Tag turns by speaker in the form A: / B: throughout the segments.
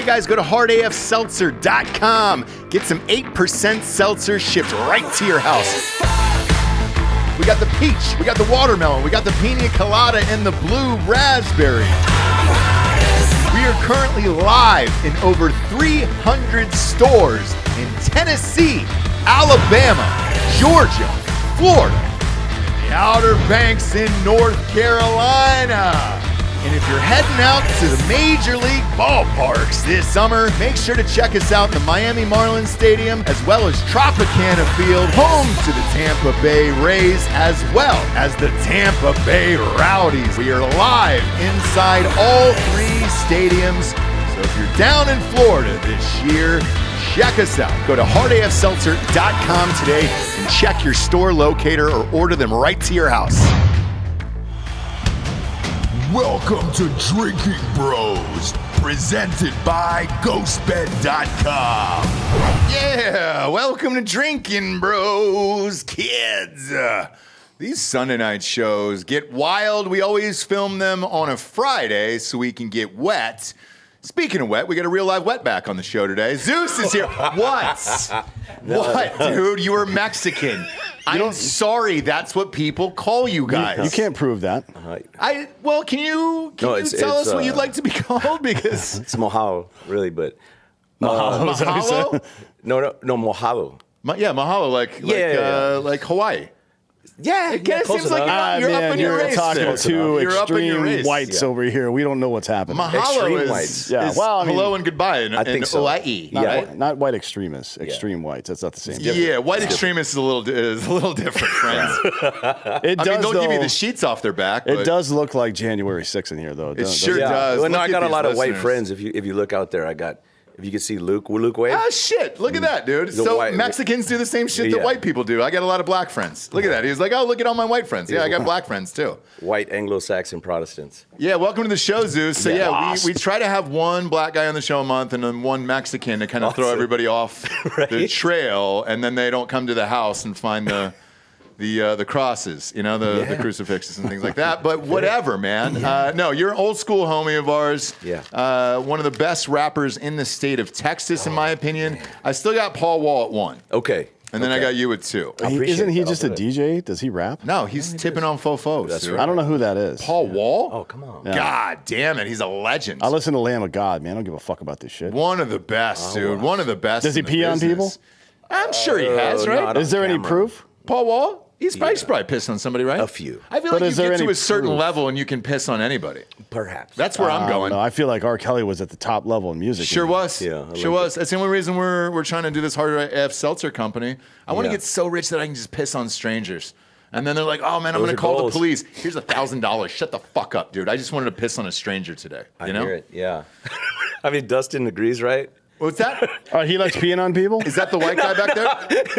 A: Hey guys, go to hardafseltzer.com. Get some 8% seltzer shipped right to your house. We got the peach, we got the watermelon, we got the pina colada, and the blue raspberry. We are currently live in over 300 stores in Tennessee, Alabama, Georgia, Florida, and the Outer Banks in North Carolina. And if you're heading out to the Major League ballparks this summer, make sure to check us out in the Miami Marlins Stadium, as well as Tropicana Field, home to the Tampa Bay Rays, as well as the Tampa Bay Rowdies. We are live inside all three stadiums. So if you're down in Florida this year, check us out. Go to hardafseltzer.com today and check your store locator or order them right to your house.
B: Welcome to Drinking Bros, presented by GhostBed.com.
A: Yeah, welcome to Drinkin' Bros, kids. These Sunday night shows get wild. We always film them on a Friday so we can get wet. Speaking of wet, we got a real live wetback on the show today. Zeus is here. What? What, dude? You are Mexican. I'm sorry. That's what people call you guys.
C: You can't prove that.
A: Well, can you tell us what you'd like to be called? Because
D: it's mojado, really, but
A: mahalo?
D: No, mojado.
A: Mahalo, like Hawaii.
D: Yeah,
A: it kind of seems like you're up in your race.
C: Talking
A: there.
C: two
A: You're
C: extreme whites over here. We don't know what's happening.
A: Mahalo
D: whites.
A: Is hello and goodbye in Hawaii.
C: Not white extremists. Extreme whites. That's not the same.
A: Yeah, white extremists is a little different, friends. They'll give you the sheets off their back.
C: It does look like January 6th in here, though.
A: It sure does.
D: Well, no, I got a lot of white friends. If you look out there, if you can see Luke Wade.
A: Ah, shit. Look at that, dude. So Mexicans do the same shit that white people do. I got a lot of black friends. Look at that. He was like, oh, look at all my white friends. Yeah, I got black friends, too.
D: White Anglo-Saxon Protestants.
A: Yeah, welcome to the show, Zeus. So, we try to have one black guy on the show a month and then one Mexican to kind of throw everybody off the trail, and then they don't come to the house and find the crosses, the crucifixes and things like that. But whatever, man. No, you're an old school homie of ours.
D: Yeah.
A: One of the best rappers in the state of Texas, in my opinion. Man. I still got Paul Wall at 1.
D: Okay.
A: And then I got you at 2.
C: Isn't he just a DJ? Does he rap?
A: No, he's tipping on fofos.
D: That's right.
C: I don't know who that is.
A: Paul Wall?
D: Oh, come on.
C: Yeah.
A: God damn it. He's a legend.
C: I listen to Lamb of God, man. I don't give a fuck about this shit.
A: One of the best, dude. One of the best.
C: Does he pee on people?
A: I'm sure he has, right?
C: Is there any proof?
A: Paul Wall? He's probably pissed on somebody, right?
D: A few.
A: I feel like you get to a certain level and you can piss on anybody.
D: Perhaps.
A: That's where I'm going.
C: No, I feel like R. Kelly was at the top level in music.
A: Sure was.
D: Yeah.
A: Sure was. That's the only reason we're trying to do this Hard AF Seltzer company. I want to get so rich that I can just piss on strangers. And then they're like, oh, man, I'm going to call the police. Here's $1,000. Shut the fuck up, dude. I just wanted to piss on a stranger today.
D: I hear it, yeah. I mean, Dustin agrees, right?
A: What's that?
C: He likes peeing on people?
A: Is that the white guy back there?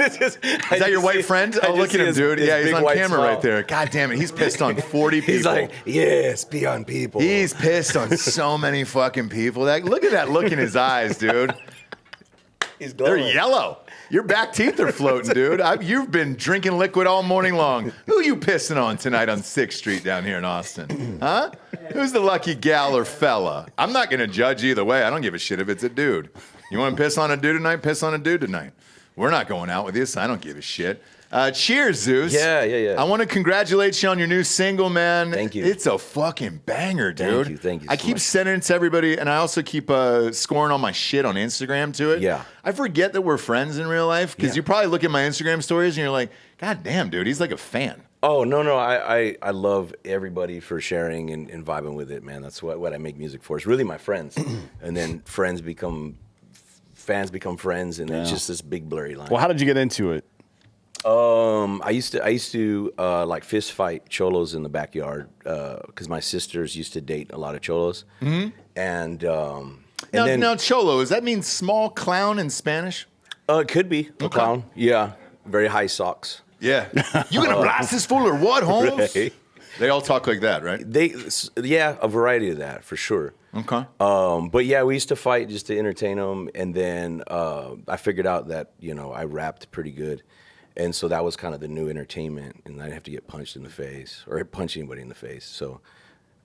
A: Is that your white friend? Oh, look at him, dude. Yeah, he's on camera right there. God damn it. He's pissed on 40 people.
D: He's like, yes, pee on people.
A: He's pissed on so many fucking people. Look at that look in his eyes, dude.
D: He's glowing.
A: They're yellow. Your back teeth are floating, dude. You've been drinking liquid all morning long. Who you pissing on tonight on 6th Street down here in Austin? Huh? Who's the lucky gal or fella? I'm not going to judge either way. I don't give a shit if it's a dude. You want to piss on a dude tonight? Piss on a dude tonight. We're not going out with you, so I don't give a shit. Cheers, Zeus.
D: Yeah.
A: I want to congratulate you on your new single, man.
D: Thank you.
A: It's a fucking banger, dude.
D: Thank you.
A: I keep sending it to everybody, and I also keep scoring all my shit on Instagram to it.
D: Yeah.
A: I forget that we're friends in real life, because you probably look at my Instagram stories, and you're like, God damn, dude, he's like a fan.
D: Oh, no. I love everybody for sharing and vibing with it, man. That's what I make music for. It's really my friends. And then fans become friends, and it's just this big blurry line.
C: Well, how did you get into it?
D: I used to like fist fight cholos in the backyard because my sisters used to date a lot of cholos. Mm-hmm. And
A: now cholo, does that mean small clown in Spanish?
D: It could be a clown. Yeah, very high socks.
A: Yeah, you gonna blast this fool or what, Holmes?
D: Right.
A: They all talk like that, right?
D: A variety of that for sure.
A: Okay.
D: But yeah, we used to fight just to entertain them, and then I figured out that I rapped pretty good. And so that was kind of the new entertainment, and I didn't have to get punched in the face or punch anybody in the face. So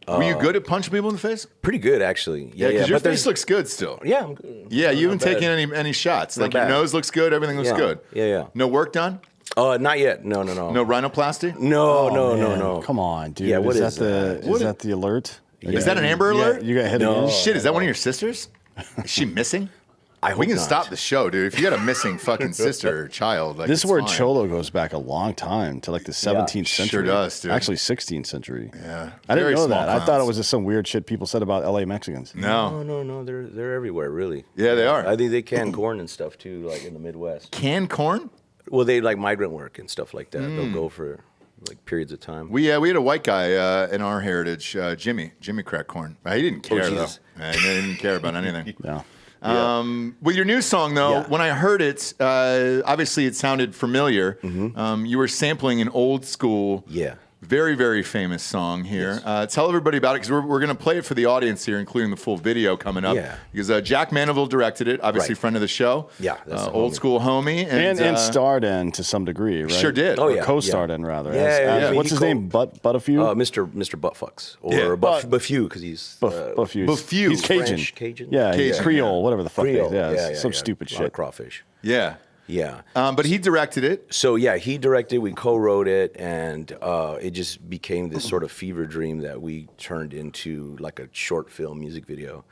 A: Were you good at punching people in the face?
D: Pretty good, actually. Yeah,
A: Because your
D: but
A: face looks good still.
D: Yeah, I'm good.
A: Yeah, you haven't
D: Not bad.
A: taken any shots.
D: Not
A: Like your
D: bad.
A: nose looks good, everything looks
D: Yeah.
A: good.
D: Yeah.
A: No work done?
D: Not yet. No.
A: No rhinoplasty?
D: No,
C: Oh,
D: no,
C: man.
D: no.
C: Come on, dude.
D: Yeah, what
C: is
D: is
C: that?
A: What
C: Is that the alert?
A: Is that an Amber Alert?
C: You got hit
D: No.
C: again?
A: Shit, is that one of your sisters? Is she missing?
D: I hope
A: We can
D: not.
A: stop the show, dude. If you got a missing fucking sister or child, like
C: This
A: it's
C: word
A: fine.
C: cholo goes back a long time to like the 17th century.
A: sure does, dude.
C: Actually, 16th century.
A: Yeah.
C: I didn't
A: Very
C: know
A: small
C: that. I thought
A: clowns.
C: it was just some weird shit people said about LA Mexicans.
A: No.
D: No. They're everywhere, really.
A: Yeah, they are.
D: I think they can corn and stuff too, like in the Midwest.
A: Canned corn?
D: Well, they like migrant work and stuff like that. They'll go for like periods of time.
A: We had a white guy in our heritage, Jimmy cracked corn. He didn't care though.
D: Jesus.
A: He didn't care about anything.
C: Yeah.
A: With your new song though,
D: Yeah.
A: when I heard it, obviously it sounded familiar. You were sampling an old school,
D: Yeah.
A: very, very famous song here. Tell everybody about it because we're going to play it for the audience here, including the full video coming up.
D: Yeah.
A: Because Jack Mandeville directed it, obviously
D: Right.
A: friend of the show.
D: Yeah, that's the
A: old
D: homie.
A: school homie.
C: And starred in to some degree, right?
A: Sure did.
D: Oh,
C: Or
D: yeah.
C: co-starred in, rather.
D: Yeah, yeah, I mean,
C: What's
D: he
C: his name? Butterfew?
D: Mr. Buttfucks or
A: Yeah.
D: Buffew because he's
C: Buffew.
A: Buffew.
C: He's Cajun.
D: French, Cajun?
C: Yeah, he's
A: Cajun,
C: Creole, whatever the fuck.
D: Creole.
C: It is. Yeah, some stupid
D: A lot of
C: shit.
D: crawfish.
A: Yeah.
D: Yeah.
A: But he directed it.
D: So yeah, he directed. We co-wrote it, and it just became this sort of fever dream that we turned into like a short film music video.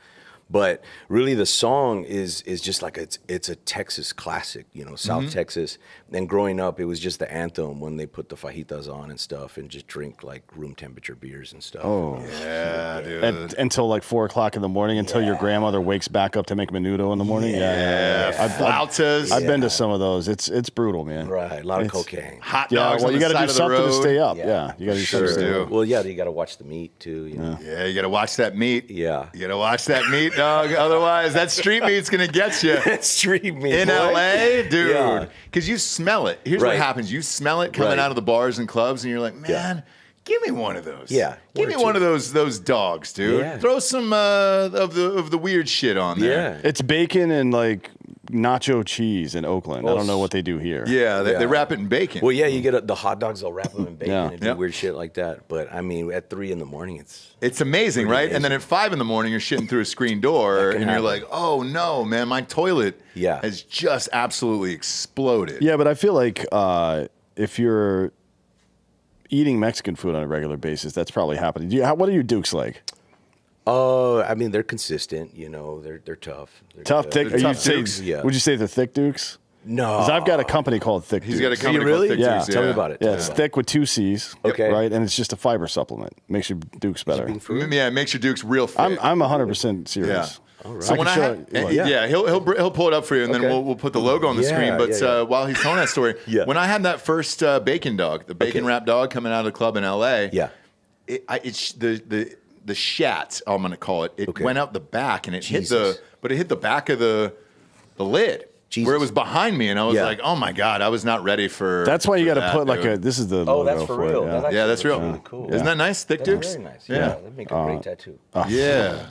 D: But really, the song is just like it's a Texas classic, South Texas. And growing up, it was just the anthem when they put the fajitas on and stuff, and just drink like room temperature beers and stuff.
C: Oh.
A: Yeah, dude.
C: Until like 4 o'clock in the morning, until your grandmother wakes back up to make menudo in the morning. Yeah.
A: Flautas.
C: I've been to some of those. It's brutal, man.
D: Right, a lot of cocaine.
A: Hot
C: Yeah,
A: dogs
C: well,
A: on
C: you
A: the
C: got to
A: side
C: do
A: of the
C: something to
A: road.
C: stay up.
D: Yeah.
C: Yeah, you got to do
A: Sure
C: something to stay
A: do.
C: up.
D: Well, yeah, you got to watch the meat too.
A: Yeah, you got to watch that meat.
D: Yeah.
A: You got to watch that meat, dog. Otherwise, that street meat's going to get you.
D: Street meat
A: In
D: boy.
A: LA, dude.
D: Yeah.
A: Because you smell it. Here's what
D: Right.
A: happens. You smell it coming
D: Right.
A: out of the bars and clubs, and you're like, man, give me one of those.
D: Yeah,
A: Give
D: one
A: me
D: or
A: one
D: two.
A: of those dogs, dude.
D: Yeah.
A: Throw some of the weird shit on there.
D: Yeah.
C: It's bacon and like nacho cheese in Oakland. I don't know what they do here.
A: Yeah, they
D: Yeah.
A: wrap it in bacon.
D: Well, yeah, you get the hot dogs. They'll wrap them in bacon
C: Yeah.
D: and do
A: Yep.
D: weird shit like that. But I mean, at 3 a.m,
A: It's amazing, right? And then at 5 a.m, you're shitting through a screen door,
D: That
A: and
D: can
A: you're
D: happen.
A: like, oh no, man, my toilet
D: Yeah.
A: has just absolutely exploded.
C: Yeah, but I feel like if you're eating Mexican food on a regular basis, that's probably happening. What are your Dukes like?
D: I mean, they're consistent. They're tough. They're
C: Tough,
D: good.
C: thick?
A: They're tough
C: Would
A: Dukes?
D: Yeah.
C: you say they're thick Dukes?
D: No,
C: Because I've got a company called Thick
A: He's
C: Dukes.
A: got a company
D: really?
A: called Thick
C: Yeah.
A: Dukes,
D: Tell me about it.
C: Yeah,
D: Tell
C: it's
D: me about
C: thick with 2 C's.
D: Okay.
C: Right, and it's just a fiber supplement. Makes your Dukes better.
A: Yeah, it makes your Dukes real thick.
C: I'm 100% serious.
A: So
C: I
A: when
C: can
A: I
C: show
A: have,
C: you, like-
A: yeah, he'll pull it up for you, and then
D: Okay.
A: we'll put the logo on the
D: Yeah,
A: screen. But
D: yeah.
A: while he's telling that story,
D: Yeah.
A: when I had that first bacon dog, the bacon
D: Okay.
A: wrap dog coming out of the club in LA,
D: Yeah.
A: it's the shat, I'm gonna call it. It
D: Okay.
A: went out the back, and it hit
D: Jesus.
A: the back of the lid.
D: Jesus.
A: Where it was behind me, and I was
D: Yeah.
A: like, "Oh my god, I was not ready for."
C: That's why you
A: for
C: got to
A: that,
C: put like
A: dude.
C: this is the
D: Oh,
C: logo
D: that's for real.
C: It, yeah.
A: Yeah, that's real.
D: Really cool.
A: Isn't that nice, Thick
D: That's
A: Dukes?
D: very nice.
A: Yeah.
D: That'd make a great tattoo.
A: Yeah.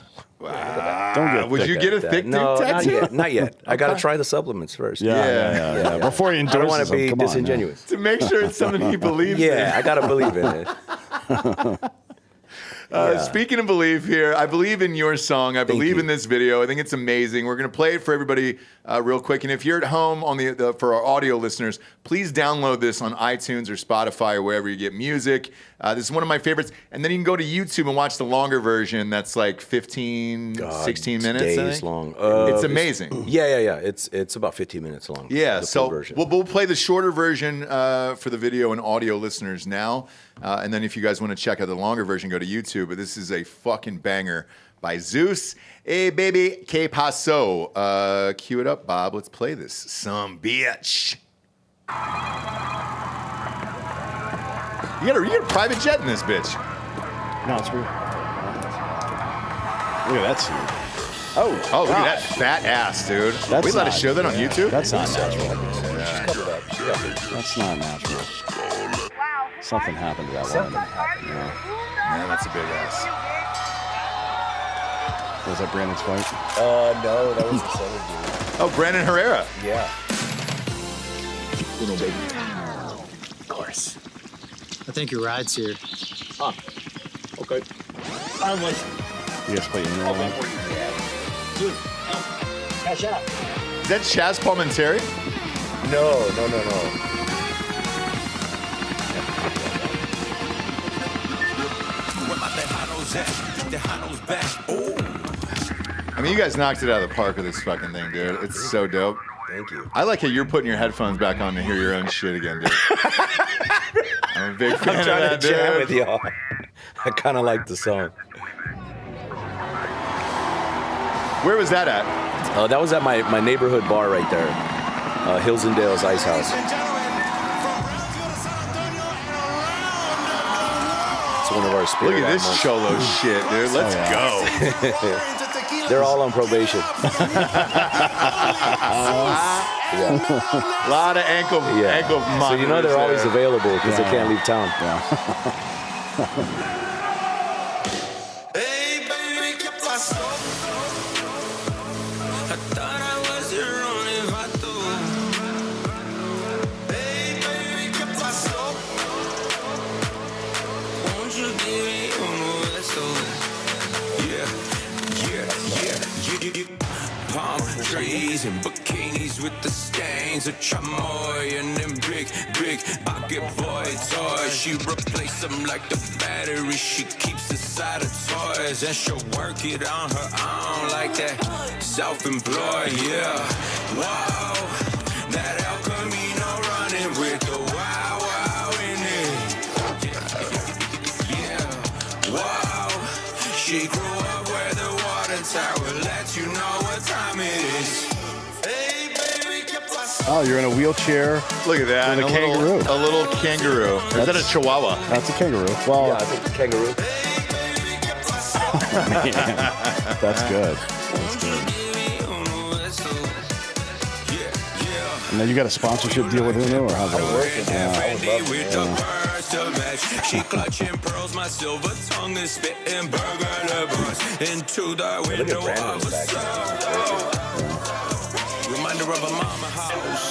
C: Don't get
A: Would
C: thick
A: you get a
D: That-
A: thick
D: no,
A: Duke
D: not
A: tattoo?
D: yet. Not yet. I got to try the supplements first.
C: Yeah. Before you
D: I
C: endorse
D: don't want to
C: them,
D: be
C: come on,
D: disingenuous.
A: To make sure it's something he believes in.
D: Yeah, I got to believe in it.
A: Speaking of belief here, I believe in your song. I believe
D: you.
A: in this video. I think it's amazing. We're going to play it for everybody real quick. And if you're at home on for our audio listeners, please download this on iTunes or Spotify or wherever you get music. This is one of my favorites. And then you can go to YouTube and watch the longer version. That's like 15, 16 minutes. I
D: Days
A: think.
D: long.
A: It's amazing.
D: Yeah. It's about 15 minutes long.
A: Yeah,
D: the
A: so
D: full version.
A: we'll play the shorter version for the video and audio listeners now. And then if you guys want to check out the longer version, go to YouTube. But this is a fucking banger by Zeus. Hey, Baby Que Paso. Cue it up, Bob. Let's play this. Some bitch. You got a private jet in this bitch.
C: No, it's real. Look at that scene.
A: Oh, look at that fat ass, dude.
C: That's
A: we let
C: not-
A: us show that on YouTube?
C: That's not natural.
D: Cover that. Yeah.
C: That's not natural. Something happened to that woman.
A: Yeah, that's a big ass.
C: Was that Brandon's fight?
D: No, that was the other dude.
A: Oh, Brandon Herrera.
D: Yeah.
E: Of course. I think your ride's here.
D: Okay.
C: You guys play Uno a lot?
A: Is that Chaz Palminteri?
D: No.
A: I mean, you guys knocked it out of the park with this fucking thing, dude. It's so dope.
D: Thank you.
A: I like how you're putting your headphones back on to hear your own shit again, dude. I'm a big fan
D: I'm
A: of
D: trying
A: that,
D: to jam
A: dude.
D: with y'all. I kind of like the song.
A: Where was that at?
D: That was at my neighborhood bar right there, Hills and Dale's Ice House. It's one of our
A: Look
D: spirit
A: at this
D: animals.
A: cholo shit, dude. Let's go.
D: They're all on probation. Yeah.
A: A lot of ankle
D: So you know they're always available because they can't leave town.
E: Hey, baby, ¿qué pasó? I thought I was your only vato. Hey, baby, ¿qué pasó? Won't you give me uno de esos? Yeah. Palm trees and bikinis with the stains of chamoy and them big pocket boy toys. She replace them like the battery she keeps inside of toys, and she'll work it on her own like that. Self-employed, yeah. Wow, that El Camino running with the wow in it. Yeah, wow. She grew up where the water tower lets you know what time it is. Hey, baby, ¿qué pasó?
C: Oh, you're in a wheelchair.
A: Look at that.
C: With a kangaroo.
A: A little kangaroo. Or is that a chihuahua?
C: That's a kangaroo. Well,
D: Yeah, I think the kangaroo.
C: that's good. And then you got a sponsorship deal with Uno, or how's that work?
E: She clutching pearls, my silver tongue is spitting burger buns into the window of a soul. Reminder of a mama house.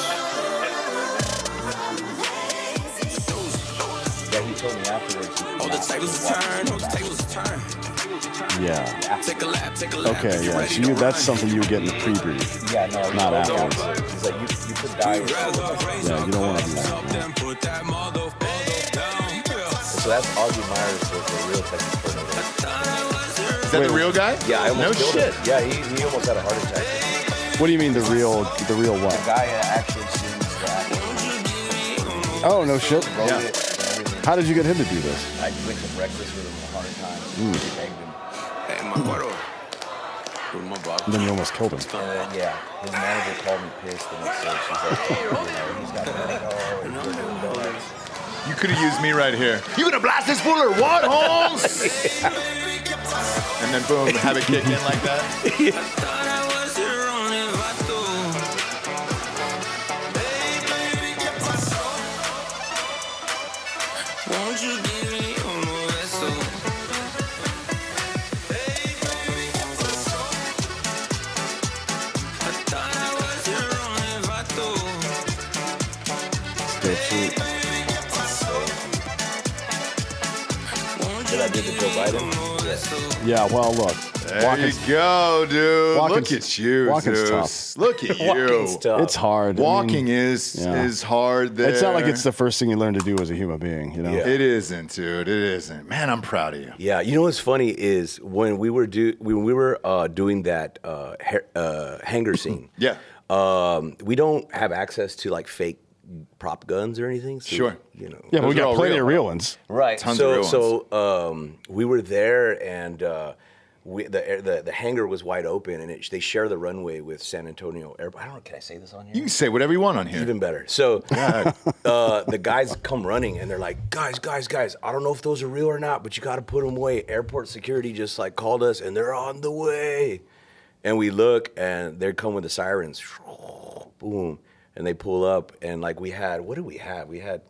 D: Yeah, he told me afterwards.
E: All the tables turn, all the tables turn.
C: Yeah.
E: Take a lap, take a lap.
C: Okay, yeah. So that's something you would get in the pre-brief.
D: Yeah, no,
C: Not afterwards.
D: He's like, you could die.
C: Yeah, you don't want to do that.
D: So that's Augie Myers with the real technical.
A: Is that the real guy?
D: Yeah, I almost
A: No
D: killed
A: shit.
D: him. Yeah, he almost had a heart attack.
C: What do you mean the real what?
D: The guy actually sings that.
C: Oh, no shit.
D: Wrote
A: Yeah.
D: it and everything.
C: How did you get him to do this?
D: I went to breakfast with him 100 times. Begged him.
E: Hey, my brother.
C: And then you almost killed him.
D: And then, yeah, his manager called me pissed and said, she's like, hey, he's got medical and we're doing donuts.
A: You could have used me right here. You gonna blast this fool or what, Holmes? And then boom, have it kick in like that.
E: Thought I was your only vato. Hey, baby, ¿qué pasó? Won't you give me uno de esos? Hey, baby, ¿qué pasó? I thought I was your only vato.
C: Stay cheap.
D: Did I do the Joe Biden?
C: Yeah, well, look.
A: There you go, dude.
C: walking's-
A: Look at you,
C: walking's
A: Zeus.
C: tough.
A: Look at you.
D: Walking's tough.
C: It's hard. I mean,
A: Walking is hard there.
C: It's not like it's the first thing you learn to do as a human being, you know?
D: Yeah.
A: It isn't, dude. It isn't. Man, I'm proud of you.
D: Yeah, you know what's funny is when we were doing that hanger scene.
A: Yeah.
D: We don't have access to like fake prop guns or anything. So,
A: Sure.
D: You know.
C: Yeah, but we
A: Those are
C: got
A: all
C: plenty
A: real.
C: of real ones.
D: Right.
A: Tons of real ones.
D: So we were there, and the hangar was wide open, and they share the runway with San Antonio Airport. I don't know. Can I say this on here?
A: You can say whatever you want on here.
D: Even better. So the guys come running, and they're like, guys, I don't know if those are real or not, but you got to put them away. Airport security just like called us, and they're on the way. And we look, and they come with the sirens. Boom. And they pull up, and like we had, what did we have? We had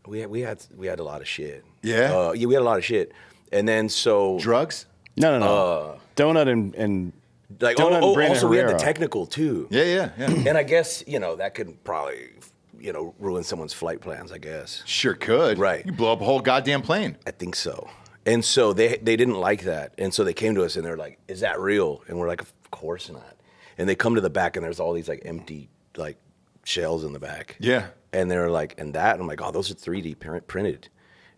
D: a lot of shit.
A: Yeah?
D: Yeah, we had a lot of shit. And then so
A: Drugs?
C: No. Donut and
D: like
C: Donut and Brandon
D: also we had the
C: Herrera.
D: technical too.
A: Yeah.
D: And I guess, that could probably, ruin someone's flight plans, I guess.
A: Sure could.
D: Right.
A: You blow up a whole goddamn plane.
D: I think so. And so they didn't like that. And so they came to us and they're like, is that real? And we're like, of course not. And they come to the back and there's all these like empty like shells in the back.
A: Yeah.
D: And they're like, and that? And I'm like, oh, those are 3D printed.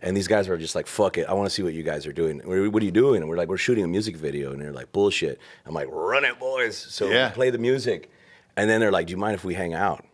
D: And these guys were just like, fuck it. I want to see what you guys are doing. What are you doing? And we're like, we're shooting a music video. And they're like, bullshit. I'm like, run it, boys. So we play the music. And then they're like, do you mind if we hang out?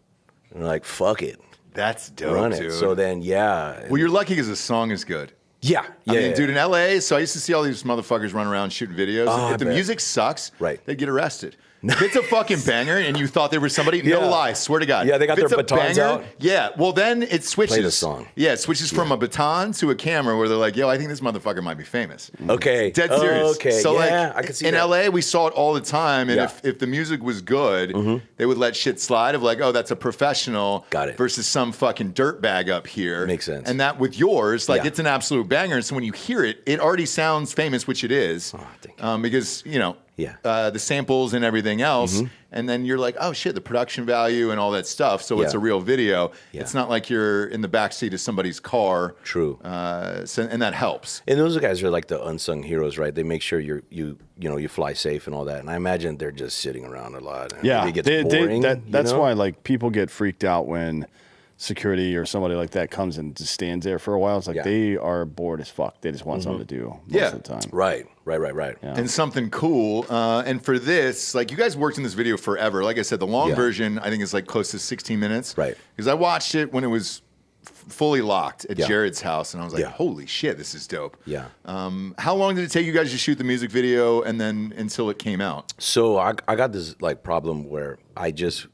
D: And we're like, fuck it.
A: That's dope,
D: Run it.
A: dude.
D: So then, yeah.
A: Well, you're lucky because the song is good.
D: Yeah.
A: I mean, dude, in LA, so I used to see all these motherfuckers run around shooting videos.
D: Oh,
A: If the music sucks, they'd get arrested. If it's a fucking banger and you thought they were somebody, no lie, swear to God.
D: Yeah, they got
A: if
D: their
A: it's a
D: batons out.
A: Yeah, well then it switches.
D: Play the song.
A: Yeah, it switches from a baton to a camera where they're like, yo, I think this motherfucker might be famous.
D: Okay.
A: Dead serious.
D: Okay.
A: So
D: yeah,
A: like
D: I can see
A: in
D: that.
A: LA, we saw it all the time. And if the music was good, they would let shit slide of like, oh, that's a professional.
D: Got it.
A: Versus some fucking dirtbag up here.
D: Makes sense.
A: And that with yours, like
D: Yeah.
A: it's an absolute banger. And so when you hear it, it already sounds famous, which it is.
D: Oh, thank you.
A: Because, you know,
D: Yeah.
A: the samples and everything else. And then you're like, oh shit, the production value and all that stuff. So it's a real video.
D: Yeah.
A: It's not like you're in the backseat of somebody's car.
D: True.
A: And that helps.
D: And those guys are like the unsung heroes, right? They make sure you fly safe and all that. And I imagine they're just sitting around a lot. And
C: Yeah,
D: it gets boring.
C: that's why like people get freaked out when security or somebody like that comes and just stands there for a while. It's like they are bored as fuck. They just want something to do most of the time.
D: Right.
C: Yeah.
A: And something cool. And for this, like you guys worked in this video forever. Like I said, the long version I think is like close to 16 minutes.
D: Right.
A: Because I watched it when it was fully locked at Jared's house, and I was like, holy shit, this is dope.
D: Yeah.
A: How long did it take you guys to shoot the music video, and then until it came out?
D: So I got this like problem where I just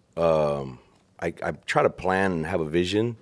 D: I try to plan and have a vision,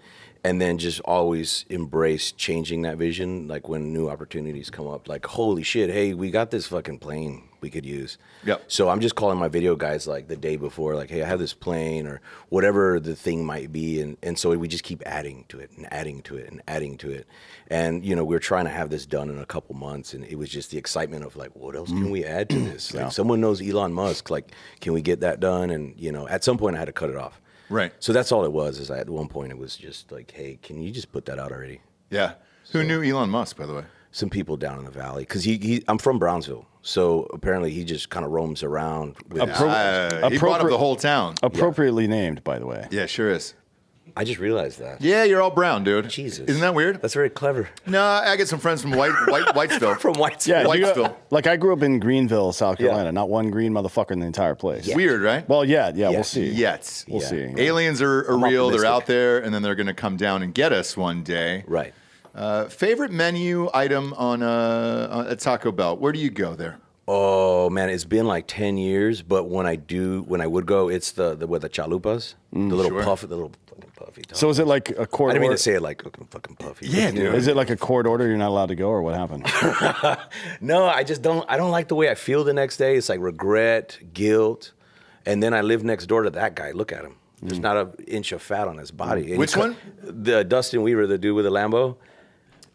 D: and then just always embrace changing that vision. Like when new opportunities come up, like holy shit, hey, we got this fucking plane we could use.
A: Yep.
D: So I'm just calling my video guys like the day before, like, hey, I have this plane or whatever the thing might be, and so we just keep adding to it and adding to it and adding to it, and we're trying to have this done in a couple months, and it was just the excitement of like, what else can we add to this? Like someone knows Elon Musk, like, can we get that done? And at some point I had to cut it off.
A: Right.
D: So that's all it was. Is at one point it was just like, hey, can you just put that out already?
A: Yeah. Who knew Elon Musk, by the way?
D: Some people down in the valley, because I'm from Brownsville, so apparently he just kind of roams around. With
A: He brought up the whole town.
C: Appropriately named, by the way.
A: Yeah, sure is.
D: I just realized that.
A: Yeah, you're all brown, dude.
D: Jesus,
A: isn't that weird?
D: That's very clever.
A: No, I get some friends from Whitesville.
D: From Whitesville.
C: Yeah,
A: Whitesville.
C: like I grew up in Greenville, South Carolina. Not one green motherfucker in the entire place.
A: Weird, right?
C: Well, yeah, we'll see.
A: Yet.
C: We'll see.
A: Aliens are real.
D: optimistic.
A: They're out there, and then they're going to come down and get us one day.
D: Right.
A: Favorite menu item on a Taco Bell? Where do you go there?
D: Oh man, it's been like 10 years, but when I would go, it's the with the chalupas, the little puff, the little fucking puffy.
C: So is it like a court
D: I didn't mean
C: order?
D: to say it like fucking puffy.
A: Yeah, dude.
C: Is it like a court order? You're not allowed to go, or what happened?
D: No, I just don't. I don't like the way I feel the next day. It's like regret, guilt, and then I live next door to that guy. Look at him. There's not an inch of fat on his body. And
A: Which one?
D: The Dustin Weaver, the dude with the Lambo.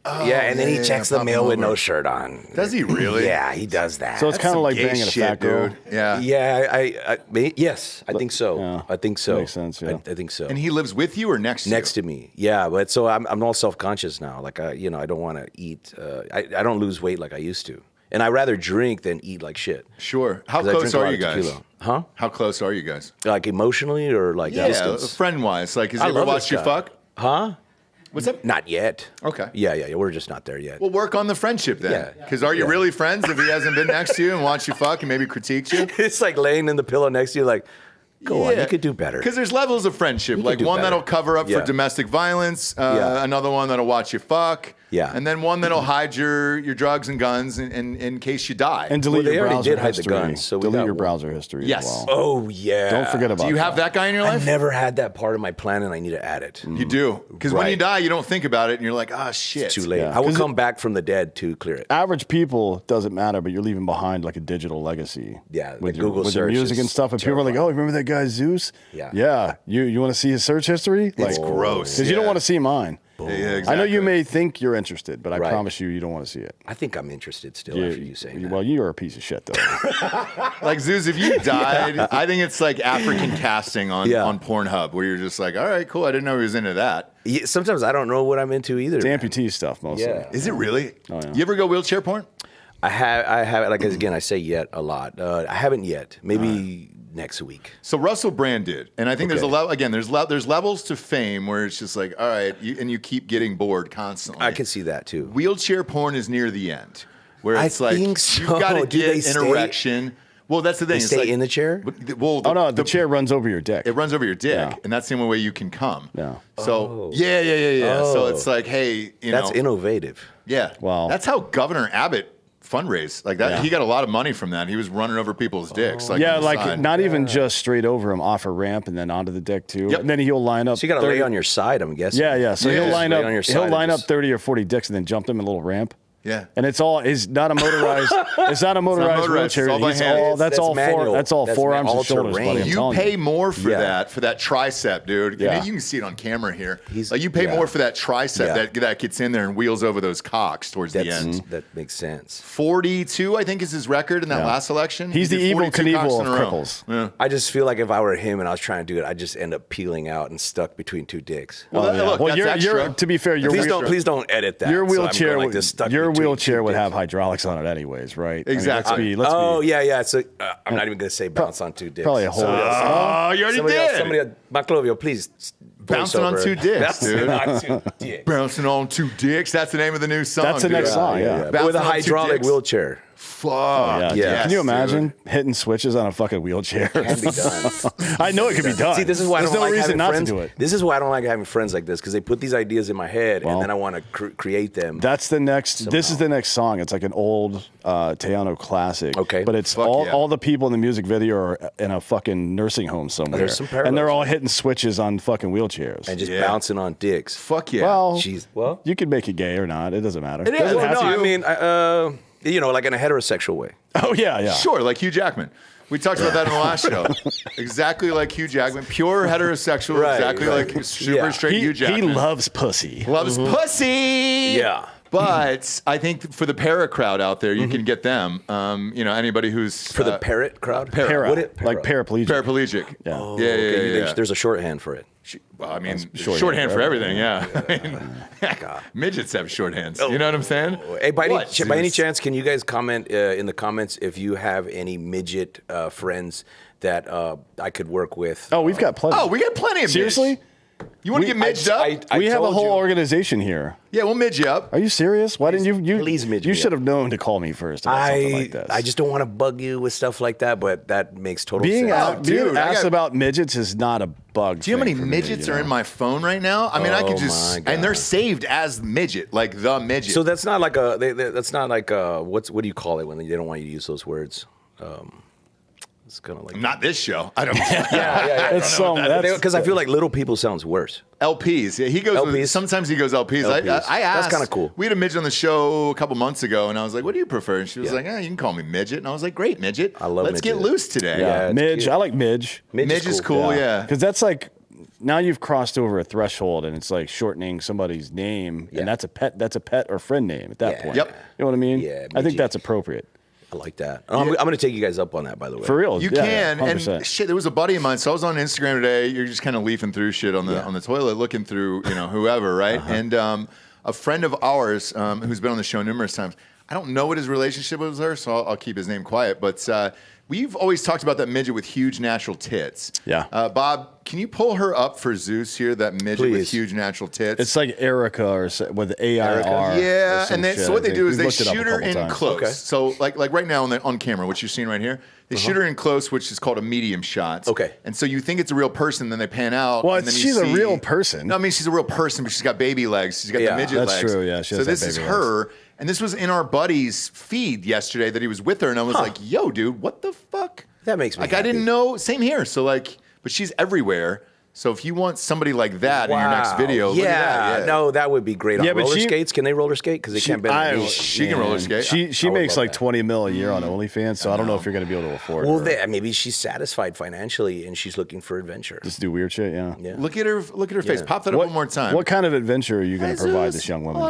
A: Oh,
D: yeah, and then he checks the
A: pop
D: mail
A: him
D: with
A: over.
D: no shirt on.
A: Does he really?
D: Yeah, he does that.
C: So it's kind of like
A: Gay
C: banging a
A: shit,
C: fat girl.
A: dude. Yeah.
D: Yeah, yes, I think so.
C: Yeah.
D: I think so.
C: Makes sense, yeah.
D: I think so.
A: And he lives with you or next to you?
D: Next to me, yeah. But so I'm all self-conscious now. Like I don't want to eat. I don't lose weight like I used to, and I rather drink than eat like shit.
A: Sure. How
D: 'Cause I
A: close
D: drink a
A: are
D: lot
A: you
D: of
A: guys?
D: tequila. Huh?
A: How close are you guys?
D: Like emotionally or like distance?
A: friend-wise. Like, has he
D: I
A: ever
D: love
A: watched
D: this
A: you
D: guy.
A: fuck?
D: Huh?
A: What's up?
D: Not yet.
A: Okay.
D: Yeah. We're just not there yet.
A: Well, work on the friendship then.
D: Yeah.
A: Because are you really friends if he hasn't been next to you and watched you fuck and maybe critiqued you?
D: It's like laying in the pillow next to you, like, go on, you could do better.
A: Because there's levels of friendship.
D: You
A: Like
D: could do
A: one
D: better.
A: that'll cover up
D: Yeah.
A: for domestic violence,
D: Yeah.
A: another one that'll watch you fuck,
D: Yeah.
A: and then one that'll hide your drugs and guns in case you die.
C: And delete
D: Well, they
C: your
D: already
C: browser
D: did hide the
C: history.
D: guns, so we
C: delete
D: got
C: your
D: one.
C: browser history
A: Yes.
C: as well.
D: Oh yeah.
C: Don't forget about
A: Do you have that guy in your
D: I
A: life?
D: never had that part of my plan, and I need to add it.
A: You do. Because when
D: Right.
A: you die, you don't think about it, and you're like, ah, shit.
D: Too late.
C: Yeah.
D: I will
C: 'Cause
D: come back from the dead to clear it.
C: Average people doesn't matter, but you're leaving behind like a digital legacy.
D: Yeah,
C: with
D: the
C: your,
D: Google
C: with your
D: search
C: music
D: is
C: and stuff. And people are like, "Oh, remember that guy Zeus?"
D: Yeah.
C: Yeah. You want to see his search history?
A: It's gross.
C: Because you don't
A: Yeah.
C: want to see mine.
A: Yeah, exactly.
C: I know you may think you're interested, but I
D: Right.
C: promise you don't want to see it.
D: I think I'm interested still after you saying that.
C: Well, you are a piece of shit, though.
A: Like Zeus, if you died, I think it's like African casting on Pornhub, where you're just like, all right, cool. I didn't know he was into that.
D: Yeah, sometimes I don't know what I'm into either.
C: It's
D: man.
C: amputee stuff mostly.
D: Yeah.
A: Is it really?
C: Oh, yeah.
A: You ever go wheelchair porn?
D: I have. Like again, I say yet a lot. I haven't yet. Maybe next week.
A: So Russell Brand did, and I think there's a level. Again, there's levels to fame where it's just like, all right, you keep getting bored constantly.
D: I can see that too.
A: Wheelchair porn is near the end, where
D: I
A: it's like
D: think so.
A: you've got to
D: Do they
A: get an
D: stay-
A: erection. Well, that's the thing.
D: They
A: It's
D: stay
A: like,
D: in the chair?
A: Well,
C: Oh, no, the chair runs over your dick.
A: It runs over your dick,
C: Yeah.
A: and that's the only way you can come.
C: Yeah.
A: So yeah. So it's like, hey,
D: That's
A: know,
D: innovative.
A: yeah.
C: Wow.
A: That's how Governor Abbott fundraised like that.
C: Yeah.
A: He got a lot of money from that. He was running over people's dicks. Like
C: Yeah,
A: on the
C: like
A: side.
C: not even just straight over him, off a ramp and then onto the dick too.
A: Yep.
C: And then he'll line up.
D: So you got to
C: 30
D: lay on your side, I'm guessing.
C: Yeah. So
A: Yeah.
C: he'll
A: Just
C: line
D: lay
C: up.
D: on your
C: He'll
D: side
C: line
D: and
C: up
D: just-
C: 30 or 40 dicks and then jump them in a little ramp.
A: Yeah.
C: And it's not a motorized. It's not a motorized
A: motorized,
C: wheelchair.
A: it's all by hand.
C: That's all
D: manual.
C: four. That's all
D: That's
C: forearms and
D: all
C: shoulders.
D: terrain.
C: buddy, I'm
A: You
C: telling
A: pay more for
D: Yeah.
A: that tricep, dude.
C: Yeah.
A: And you can see it on camera here.
D: He's-
A: Like you pay
D: yeah.
A: more for that tricep
D: Yeah.
A: that gets in there and wheels over those cocks towards the end.
D: That makes sense.
A: 42, I think, is his record in that last election.
C: He's
A: He
C: the
A: did
C: evil
A: 42 cocks
C: Knievel
A: in
C: of
A: a row.
C: cripples.
A: Yeah.
D: I just feel like if I were him and I was trying to do it, I'd just end up peeling out and stuck between two dicks.
A: Well,
C: Yeah.
A: look,
C: Well,
A: that's
C: you're
A: extra.
C: to be fair, your
D: Please don't edit that.
C: Your
D: So I'm
C: wheelchair,
D: going like this, stuck
C: your
D: between
C: wheelchair
D: two
C: would
D: dicks.
C: have hydraulics on it anyways, right?
A: Exactly.
C: Let's be.
D: Yeah. So I'm not even going to say bounce on two dicks.
C: Probably a whole.
A: Oh, you already did.
D: Somebody else, Maclovio, please.
A: Bouncing on two dicks, dude.
D: Bouncing on two dicks.
A: Bouncing on two dicks. That's the name of the new song.
C: That's the
A: dude.
C: next song, yeah.
D: But with
A: Bouncing
D: a
A: on two
D: hydraulic
A: dicks.
D: wheelchair.
A: Fuck.
C: Yeah.
D: Yeah.
C: Can you
A: Yes,
C: imagine
A: dude.
C: hitting switches on a fucking wheelchair?
D: Can be done.
C: I know it can be done.
D: See, this is why
C: There's
D: I don't
C: no
D: like
C: reason
D: having
C: not
D: friends.
C: to do it.
D: This is why I don't like having friends like this because they put these ideas in my head
C: Well,
D: and then I want to create them.
C: That's the next. This is the next song. It's like an old Teano classic.
D: Okay.
C: but it's
A: Fuck
C: all
A: yeah.
C: all the people in the music video are in a fucking nursing home somewhere.
D: There's some
C: and they're
D: parallels.
C: all hitting switches on fucking wheelchairs.
D: and just
A: Yeah.
D: bouncing on dicks.
A: Fuck yeah.
C: well,
D: Jeez. Well,
C: you can make it gay or not. It doesn't matter.
A: It is.
C: Doesn't
A: Well,
C: have
D: no,
C: to.
D: I mean, like in a heterosexual way.
C: Oh yeah.
A: Sure, like Hugh Jackman. We talked about that in the last show. Exactly like Hugh Jackman. Pure heterosexual,
D: Right,
A: exactly
D: right.
A: like super
D: Yeah.
A: straight Hugh
C: He
A: Jackman.
C: loves pussy.
A: Loves pussy.
D: Yeah.
A: But I think for the para crowd out there, you can get them. Anybody who's
D: For the parrot crowd?
C: Para,
D: Would it?
C: like paraplegic.
A: paraplegic.
C: Yeah.
A: Yeah,
D: Okay,
A: yeah.
D: There's a shorthand for it.
A: Well, I mean,
C: shorthand
A: shorthand
C: for
A: for everything. Yeah. I mean, midgets have shorthands. You know what I'm saying?
D: Hey, by
A: What,
D: any
A: Zeus?
D: chance, can you guys comment in the comments if you have any midget friends that I could work with?
C: Oh, we've got plenty.
A: Oh, we got plenty of
C: Seriously?
A: midge. You want to get midged up?
D: I
C: we have a
D: told
C: whole
D: you.
C: organization here.
A: Yeah, we'll midge you up.
C: Are you serious? Why didn't you?
D: please midge
C: You
D: me
C: should
D: up.
C: have known to call me first about something like this.
D: I just don't want to bug you with stuff like that, but that makes total
C: being
D: sense.
C: out, being
A: dude, I
C: asked
A: got-
C: about midgets is not a bug.
A: Do you know how many midgets are in my phone right now? I mean, I could
D: Oh
A: just,
D: my God.
A: and they're saved as midget, like the midget.
D: So that's not like a. That's not like a. What do you call it when they don't want you to use those words? It's kind of like
A: Not this show. I don't.
C: It's some. That's,
D: because I feel like little people sounds worse.
A: LPs. Yeah, he goes.
D: LPs.
A: Sometimes he goes LPs. I
D: LPs.
A: asked.
D: That's kinda cool.
A: We had a midget on the show a couple months ago, and I was like, "What do you prefer?" And she was like, "You can call me midget." And I was like, "Great, midget.
D: I love
A: Let's get
D: midget.
A: loose today."
D: Yeah, it's
C: midge.
D: cute.
C: I like midge.
A: Midge is cool. Yeah.
C: Because that's like now you've crossed over a threshold, and it's like shortening somebody's name,
D: Yeah.
C: and that's a pet. That's a pet or friend name at that
D: Yeah.
C: point.
A: Yep.
C: You know what I mean?
D: Yeah,
C: I think
D: midget.
C: that's appropriate.
D: I like that. I'm going to take you guys up on that, by the way.
C: For real.
A: You
C: Yeah,
A: can,
C: 100%.
A: and shit. There was a buddy of mine. So I was on Instagram today. You're just kind of leafing through shit on the toilet, looking through whoever, right? And a friend of ours who's been on the show numerous times. I don't know what his relationship was with her, so I'll keep his name quiet. But we've always talked about that midget with huge natural tits.
C: Yeah.
A: Bob, can you pull her up for Zeus here? That midget with
D: Please.
A: huge natural tits.
C: It's like Erica or with AIR.
A: Yeah,
C: or some
A: and
C: shit.
A: so what they do is
C: We've
A: they
C: looked it up a
A: shoot her
C: couple
A: in
C: times.
A: close.
D: Okay.
A: So like right now on camera, what you're seeing right here, they shoot her in close, which is called a medium shot.
D: Okay.
A: And so you think it's a real person, then they pan out.
C: Well,
A: and then you
C: she's a
A: see-
C: real person.
A: No, I mean she's a real person, but she's got baby legs. She's got
D: Yeah,
A: the midget
C: that's
A: legs.
C: true, yeah, she
A: So
C: does have
A: this is
C: baby
A: her, and this was in our buddy's feed yesterday that he was with her, and I was like, "Yo, dude, what the fuck?"
D: That makes me
A: like I didn't
D: happy.
A: know. Same here. So like, but she's everywhere. So if you want somebody like that in your next video, look at that. Yeah,
D: no, that would be great. On roller skates, can they roller skate? Because they can't bend the knees.
A: She can roller skate.
C: She makes like $20 million a year on OnlyFans, so I don't know if you're going to be able to afford her.
D: Maybe she's satisfied financially and she's looking for adventure.
C: Just do weird shit, yeah.
A: Look at her face. Pop that up one more time.
C: What kind of adventure are you going to provide this young woman?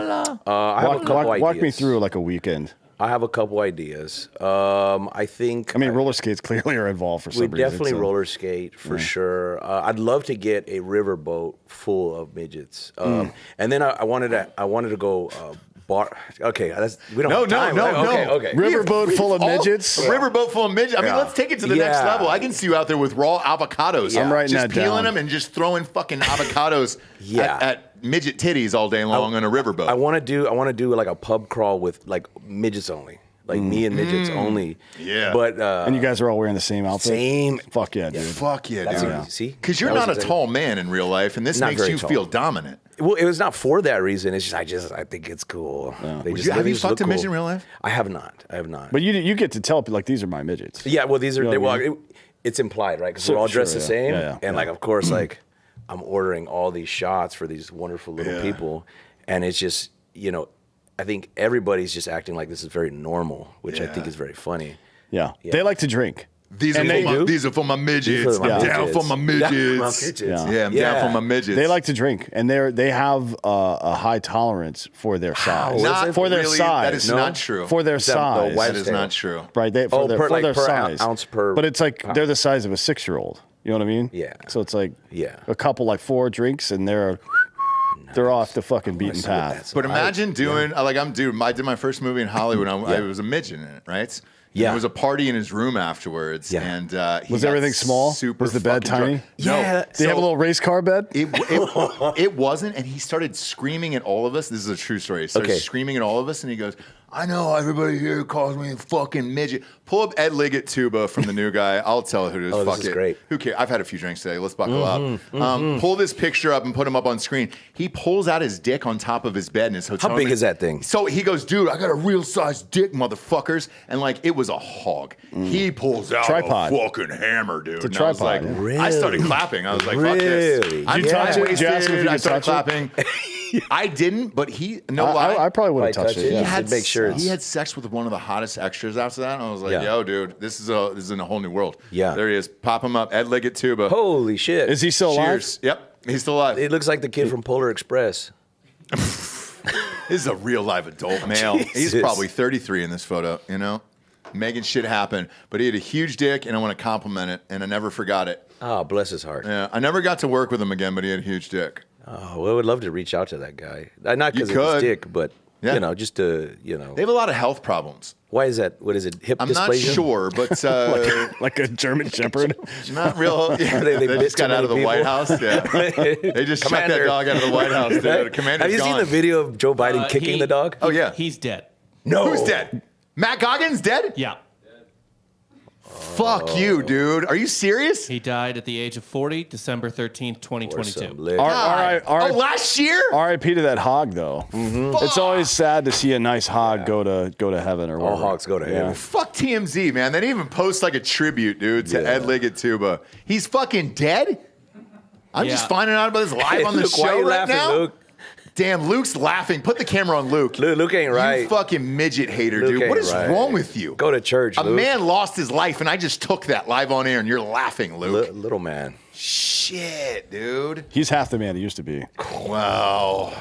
D: I have a couple ideas.
C: Walk me through like a weekend.
D: I have a couple ideas. I mean,
C: roller skates clearly are involved for some reason.
D: We definitely roller skate for sure. I'd love to get a riverboat full of midgets. And then I wanted to go bar. Okay, we don't have time.
A: No.
D: Okay.
C: Riverboat full of midgets.
A: A riverboat full of midgets. I mean, let's take it to the next level. I can see you out there with raw avocados.
C: I'm writing that down.
A: Just peeling them and just throwing fucking avocados at midget titties all day long on a riverboat.
D: I want to do like a pub crawl with like midgets only. Like me and midgets only.
A: Yeah.
D: But
C: and you guys are all wearing the same outfit?
D: Same.
C: Fuck yeah, dude.
A: Fuck yeah, dude.
D: See?
A: Because you're not a tall man in real life, and this makes you feel dominant.
D: Well, it was not for that reason. It's just I think it's cool.
A: Yeah. Have you fucked a midget in real life?
D: I have not.
C: But you get to tell people like these are my midgets.
D: Yeah. Well, these are. It's implied, right? Because we're all dressed the same, and like of course, like I'm ordering all these shots for these wonderful little people, and it's just I think everybody's just acting like this is very normal, which I think is very funny.
C: Yeah. They like to drink.
A: These are for my midgets. I'm down for my midgets. I'm down for my midgets.
C: They like to drink, and they have a high tolerance for their size. Their size.
A: That is not true.
C: For their size.
A: That is not true.
C: Right. For their size.
D: Ounce per.
C: But it's like they're the size of a 6-year-old. You know what I mean?
D: Yeah.
C: So it's like a couple like 4 drinks, and they're off the fucking beaten path.
A: But imagine doing I did my first movie in Hollywood. I was a midget in it, right?
D: Yeah.
A: There was a party in his room afterwards. Yeah. And
C: was everything small? Was the bed tiny?
A: Yeah.
C: Did he have a little race car bed?
A: It wasn't. And he started screaming at all of us. This is a true story. He started screaming at all of us, and he goes, I know everybody here calls me a fucking midget. Pull up Ed Liggett Tuba from The New Guy. I'll tell who it is.
D: This is great.
A: Who cares? I've had a few drinks today. Let's buckle up. Pull this picture up and put him up on screen. He pulls out his dick on top of his bed in his hotel room.
D: How big is that thing?
A: So he goes, dude, I got a real size dick, motherfuckers. And like, it was a hog. He pulls out a fucking hammer, dude.
C: It's a tripod.
A: I was like, I started clapping. I was like, fuck this.
C: Did you touch it? Did you ask him if you
A: I started
C: touch
A: clapping. I didn't, but I
C: probably would have touched it.
A: He had make sure he had sex with one of the hottest extras after that. And I was like, yo, dude, this is in a whole new world.
D: Yeah.
A: There he is. Pop him up. Ed Liggett Tuba.
D: Holy shit.
C: Is he still alive?
A: Yep. He's still alive.
D: It looks like the kid from Polar Express.
A: This is a real live adult male. He's probably 33 in this photo, Making shit happen. But he had a huge dick, and I want to compliment it, and I never forgot it.
D: Oh, bless his heart.
A: Yeah. I never got to work with him again, but he had a huge dick.
D: Oh, well, I would love to reach out to that guy. Not because of his dick, but, just to,
A: They have a lot of health problems.
D: Why is that? What is it, hip
A: I'm
D: dysplasia?
A: not sure, but...
C: like a German Shepherd?
A: Not real. Yeah, they just got out of the White House. Yeah. They just shot that dog out of the White House, dude. Commander's
D: Have you seen the video of Joe Biden kicking the dog?
A: Oh, yeah.
F: He's dead.
D: No.
A: Who's dead? Matt Goggins dead?
F: Yeah.
A: Fuck you, dude. Are you serious?
F: He died at the age of 40, December 13th, 2022.
A: Last year?
C: R.I.P. to that hog, though. It's always sad to see a nice hog go to heaven or whatever.
D: All hogs go to heaven.
A: Fuck TMZ, man. They didn't even post like a tribute, dude, to Ed Liggett Tuba. He's fucking dead? I'm just finding out about this live on the show right now.
D: Luke?
A: Damn, Luke's laughing. Put the camera on Luke.
D: Luke ain't right.
A: You fucking midget hater, dude. What is wrong with you?
D: Go to church,
A: Luke. A man lost his life, and I just took that live on air, and you're laughing, Luke.
D: Little man.
A: Shit, dude.
C: He's half the man he used to be.
A: Wow.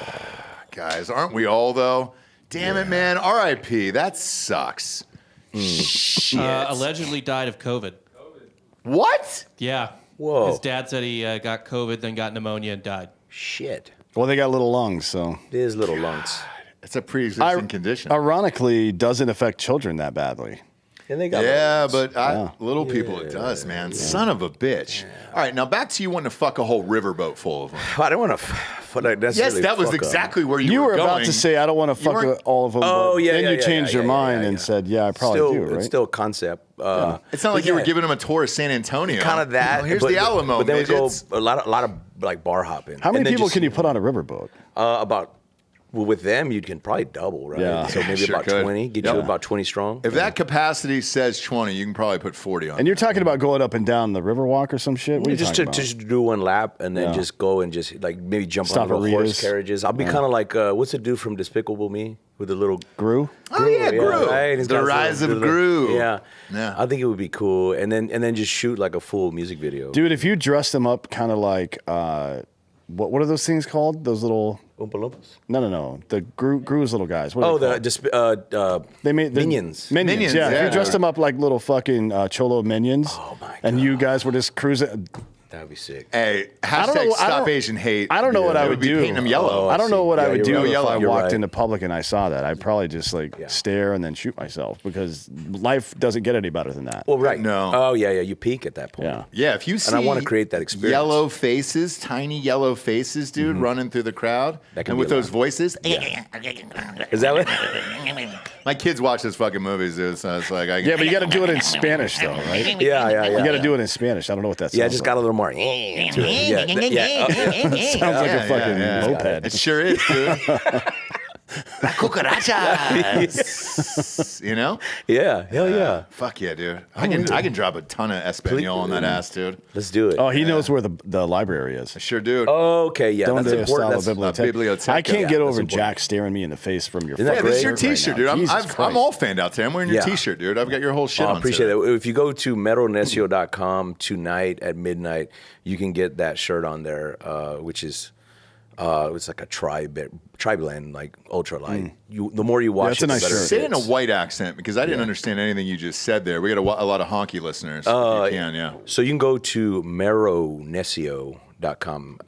A: Guys, aren't we all, though? Damn it, man. R.I.P. That sucks. Shit.
F: Allegedly died of COVID.
A: What?
F: Yeah.
D: Whoa.
F: His dad said he got COVID, then got pneumonia and died.
D: Shit.
C: Well, they got little lungs, so.
D: It is little lungs.
A: It's a pre-existing condition.
C: Ironically, doesn't affect children that badly.
D: And they got
A: little people it does, man. Yeah. Son of a bitch. Yeah. All right, now back to you wanting to fuck a whole riverboat full of them.
D: I don't want to
A: Yes, that was exactly where you were going.
C: about to say, I don't want to fuck all of them.
D: Oh, yeah,
C: Then you changed your mind and said, yeah, I probably do, right?
D: It's still a concept.
A: It's not like you were giving them a tour of San Antonio.
D: Kind of that.
A: Here's the Alamo.
D: But then we go a lot of like bar hopping.
C: How many people can you put on a riverboat?
D: About Well, with them, you can probably double, right?
C: Yeah.
D: So maybe
A: Sure
D: about
A: could.
D: 20. Get you about 20 strong.
A: If that capacity says 20, you can probably put 40 on.
C: And you're talking about going up and down the Riverwalk or some shit? What are you
D: just
C: talking
D: to
C: about?
D: just do one lap and then just go and just like maybe jump
C: Stop
D: on
C: at
D: little horse
C: Rita's.
D: carriages. I'll be kind of like what's the dude from Despicable Me with the little
C: Gru?
A: Oh, yeah, Gru.
D: right? He's
A: The
D: got his
A: Rise
D: little-
A: of Gru.
D: Yeah,
A: Yeah.
D: I think it would be cool, and then just shoot like a full music video.
C: Dude, if you dress them up kind of like, what are those things called? Those little...
D: Oompa Loompas.
C: No. The Gru's little guys. What are
D: Oh,
C: they called? They made
D: Minions.
C: Minions, yeah. If
A: yeah.
C: you dressed them up like little fucking Cholo Minions,
D: Oh, my
C: and you guys were just cruising...
D: That'd be sick.
A: Hey,
C: don't
A: hashtag
C: know- I
A: stop
C: don't-
A: Asian hate.
C: I don't know what I
A: It
C: would
A: be
C: do.
A: painting them yellow.
C: I don't know what
D: Yeah,
C: I would
D: you're
C: do
D: right.
C: if
A: Yellow.
C: I
D: You're
C: walked
D: right.
C: into public and I saw that. I'd probably just stare and then shoot myself because life doesn't get any better than that.
D: Well, right.
A: No.
D: Oh, yeah. You peak at that point.
C: Yeah.
A: Yeah, if you see
D: I wanna create that experience.
A: yellow faces, tiny yellow faces, dude, running through the crowd,
D: That can
A: and
D: be
A: with
D: a
A: those
D: lot.
A: voices.
D: Is that what?
A: My kids watch those fucking movies, dude, so it's like,
C: Yeah, but you got to do it in Spanish though, right?
D: yeah.
C: You got to do it in Spanish. I don't know what that sounds
D: Yeah, just got a
C: like.
D: little more. To it. Yeah.
C: Sounds like a fucking moped.
A: It sure is, dude. La cucarachas. You know?
D: Yeah. Hell yeah.
A: Fuck yeah, dude. I can drop a ton of Espanol on that ass, dude.
D: Let's do it.
C: Oh, he knows where the library is.
A: I sure do.
D: Okay. Yeah.
C: Donde
D: That's important.
C: está la
D: That's,
C: biblioteca?
A: biblioteca.
C: I can't
A: Yeah,
C: get
D: that's
C: over
D: important.
C: Jack staring me in the face from your
D: Isn't that
C: fucking
A: Yeah, this is
D: great?
A: your
C: shirt
A: T-shirt,
C: right now.
A: dude.
C: Jesus
A: I'm
C: Christ.
A: all fanned out today. I'm wearing your
D: Yeah.
A: T-shirt, dude. I've got your whole shit
D: I
A: on.
D: appreciate
A: today.
D: it. If you go to metalnecio.com tonight at midnight, you can get that shirt on there, which is it's like a tri-blend, like ultra light. The more you watch
C: That's a
D: it,
C: nice
D: the better
C: shirt.
D: it
A: Say it in a
D: gets.
A: white accent because I didn't understand anything you just said there. We got a lot of honky listeners. If you can, yeah.
D: So you can go to meronecio.com.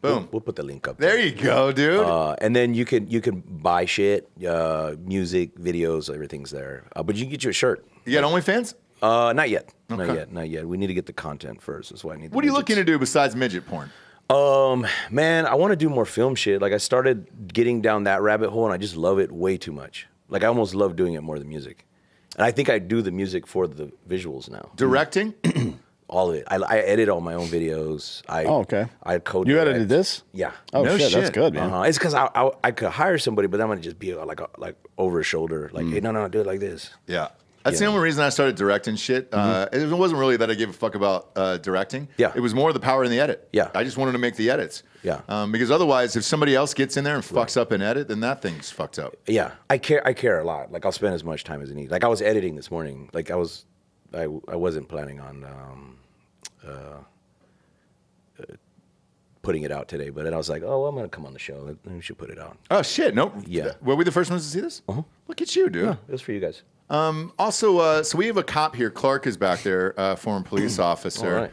A: Boom.
D: We'll put the link up
A: There you go, dude.
D: and then you can buy shit, music, videos, everything's there. But you can get you a shirt.
A: You got OnlyFans?
D: Not yet.
A: Okay.
D: Not yet. We need to get the content first. That's why I need.
A: What are you looking to do besides midget porn?
D: Man, I want to do more film shit. Like I started getting down that rabbit hole, and I just love it way too much. Like I almost love doing it more than music. And I think I do the music for the visuals now.
A: Directing?
D: All of it. I edit all my own videos.
C: Okay.
D: I code.
C: You edited this?
D: Yeah.
C: Oh
A: No
C: shit, that's
A: shit.
C: good, man.
D: It's because I could hire somebody, but I'm gonna just be like over his shoulder, like, hey, no, do it like this.
A: Yeah. That's the only reason I started directing shit. It wasn't really that I gave a fuck about directing.
D: Yeah.
A: It was more the power in the edit.
D: Yeah.
A: I just wanted to make the edits.
D: Yeah.
A: Because otherwise, if somebody else gets in there and fucks up an edit, then that thing's fucked up.
D: Yeah, I care a lot. Like I'll spend as much time as I need. Like I was editing this morning. Like I wasn't planning on putting it out today, but then I was like, oh, well, I'm gonna come on the show. We should put it out.
A: Oh, shit. Nope.
D: Yeah.
A: Were we the first ones to see this? Look at you, dude.
D: Yeah, it was for you guys.
A: Also, so we have a cop here. Clark is back there, former police officer.
D: All right.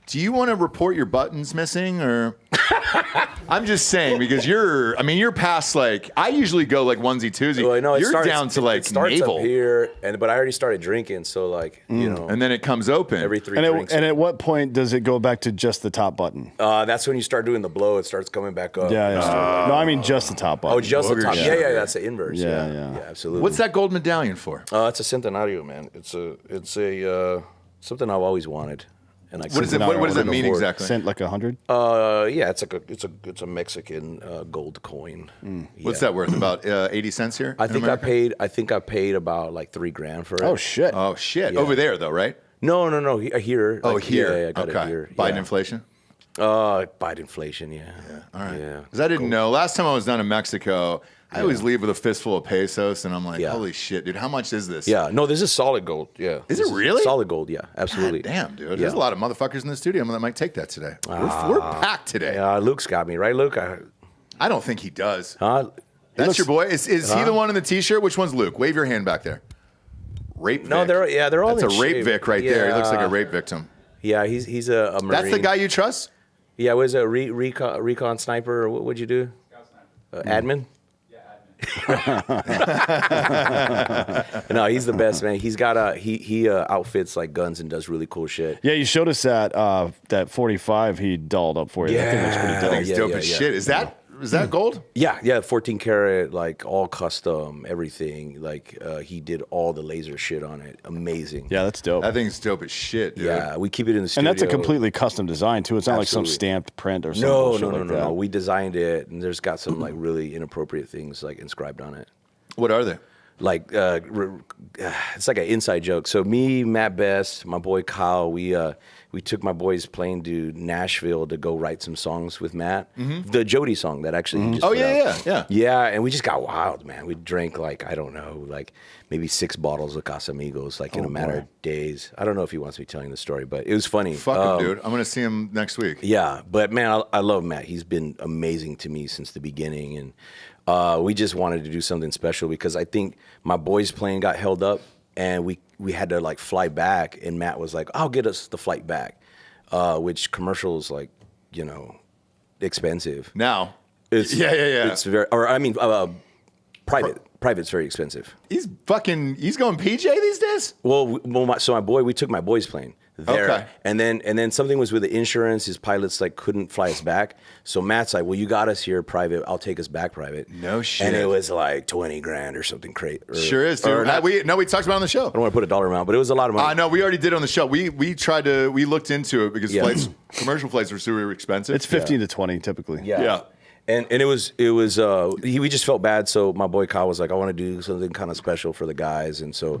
A: Do you want to report your buttons missing, or? I'm just saying because you're past like I usually go like onesie twosie.
D: Well, no,
A: you're down to like
D: it starts
A: navel,
D: up here, but I already started drinking, so like you know,
A: and then it comes open.
D: every 3
C: And,
D: drinks.
C: and at what point does it go back to just the top button?
D: That's when you start doing the blow. It starts coming back up.
C: Yeah. No, I mean just the top button.
D: Oh, just the
A: Booger
D: top.
A: shit.
D: Yeah, that's the inverse.
C: Yeah,
D: Yeah,
C: yeah.
D: absolutely.
A: What's that gold medallion for?
D: It's a centenario, man. It's a something I've always wanted. And I
A: What does that mean exactly?
C: Sent like 100.
D: Yeah, it's a Mexican gold coin.
A: What's
D: Yeah.
A: that worth? About 80 cents here?
D: I
A: in
D: think
A: America?
D: I paid about like $3,000 for it.
C: Oh shit.
A: Oh shit!
D: Yeah.
A: Over there though, right?
D: No, here.
A: Oh,
D: Like,
A: here.
D: Yeah, I got
A: okay.
D: it here.
A: Biden
D: yeah.
A: inflation.
D: Biden inflation. Yeah.
A: All right.
D: Yeah.
A: Because I didn't know. Last time I was down in Mexico, I always leave with a fistful of pesos, and I'm like,
D: Yeah.
A: holy shit, dude, how much is this?
D: Yeah. No, this is solid gold. Yeah.
A: Is
D: This
A: it really?
D: solid gold? Yeah, absolutely.
A: God damn, dude.
D: Yeah.
A: There's a lot of motherfuckers in the studio that might take that today. We're packed today.
D: Yeah, Luke's got me right. Luke.
A: I don't think he does.
D: Huh?
A: That's your boy. Is he the one in the t-shirt? Which one's Luke? Wave your hand back there. Rape Vic.
D: No, they're all.
A: That's
D: in
A: a rape
D: shape.
A: Vic right there. He looks like a
D: Yeah.
A: rape victim.
D: Yeah, he's a Marine.
A: That's the guy you trust?
D: Yeah, was a recon sniper, or what would you do? Admin? No, he's the best, man. He's got he outfits like guns and does really cool shit.
C: Yeah, you showed us that 45 he dolled up for you. That thing looks pretty
D: Yeah.
C: dope.
A: I think it's dope as shit. Is that is that gold?
D: Yeah, 14 karat, like all custom, everything. Like he did all the laser shit on it. Amazing.
C: Yeah, that's dope.
A: I think it's dope as shit, dude.
D: Yeah, we keep it in the studio.
C: And that's a completely custom design too. It's not like some stamped print or something.
D: No. We designed it, and there's got some like really inappropriate things like inscribed on it.
A: What are they?
D: Like it's like an inside joke. So me, Matt Best, my boy Kyle, we took my boys plane to Nashville to go write some songs with Matt. The Jody song that actually he just put out. Yeah, and we just got wild, man. We drank like, I don't know, like maybe 6 bottles of Casamigos like in a matter of days. I don't know if he wants me telling the story, but it was funny.
A: Fuck him, dude. I'm gonna see him next week.
D: Yeah, but man, I love Matt. He's been amazing to me since the beginning, and we just wanted to do something special because I think my boys' plane got held up, and we had to like fly back, and Matt was like, "I'll get us the flight back," which commercial is like, you know, expensive.
A: Now,
D: It's It's very, or I mean, private. Private's very expensive.
A: He's going PJ these days?
D: Well, we took my boys' plane there,
A: Okay.
D: and then something was with the insurance. His pilots like couldn't fly us back, so Matt's like, "Well, you got us here private. I'll take us back private."
A: No shit.
D: And it was like 20 grand or something crazy.
A: Sure is, dude. We talked about it on the show.
D: I don't want to put a dollar amount, but it was a lot of money.
A: No, we already did on the show. We looked into it because commercial flights were super expensive.
C: It's 15 to 20 typically.
A: Yeah.
D: And it was we just felt bad, so my boy Kyle was like, I want to do something kind of special for the guys, and so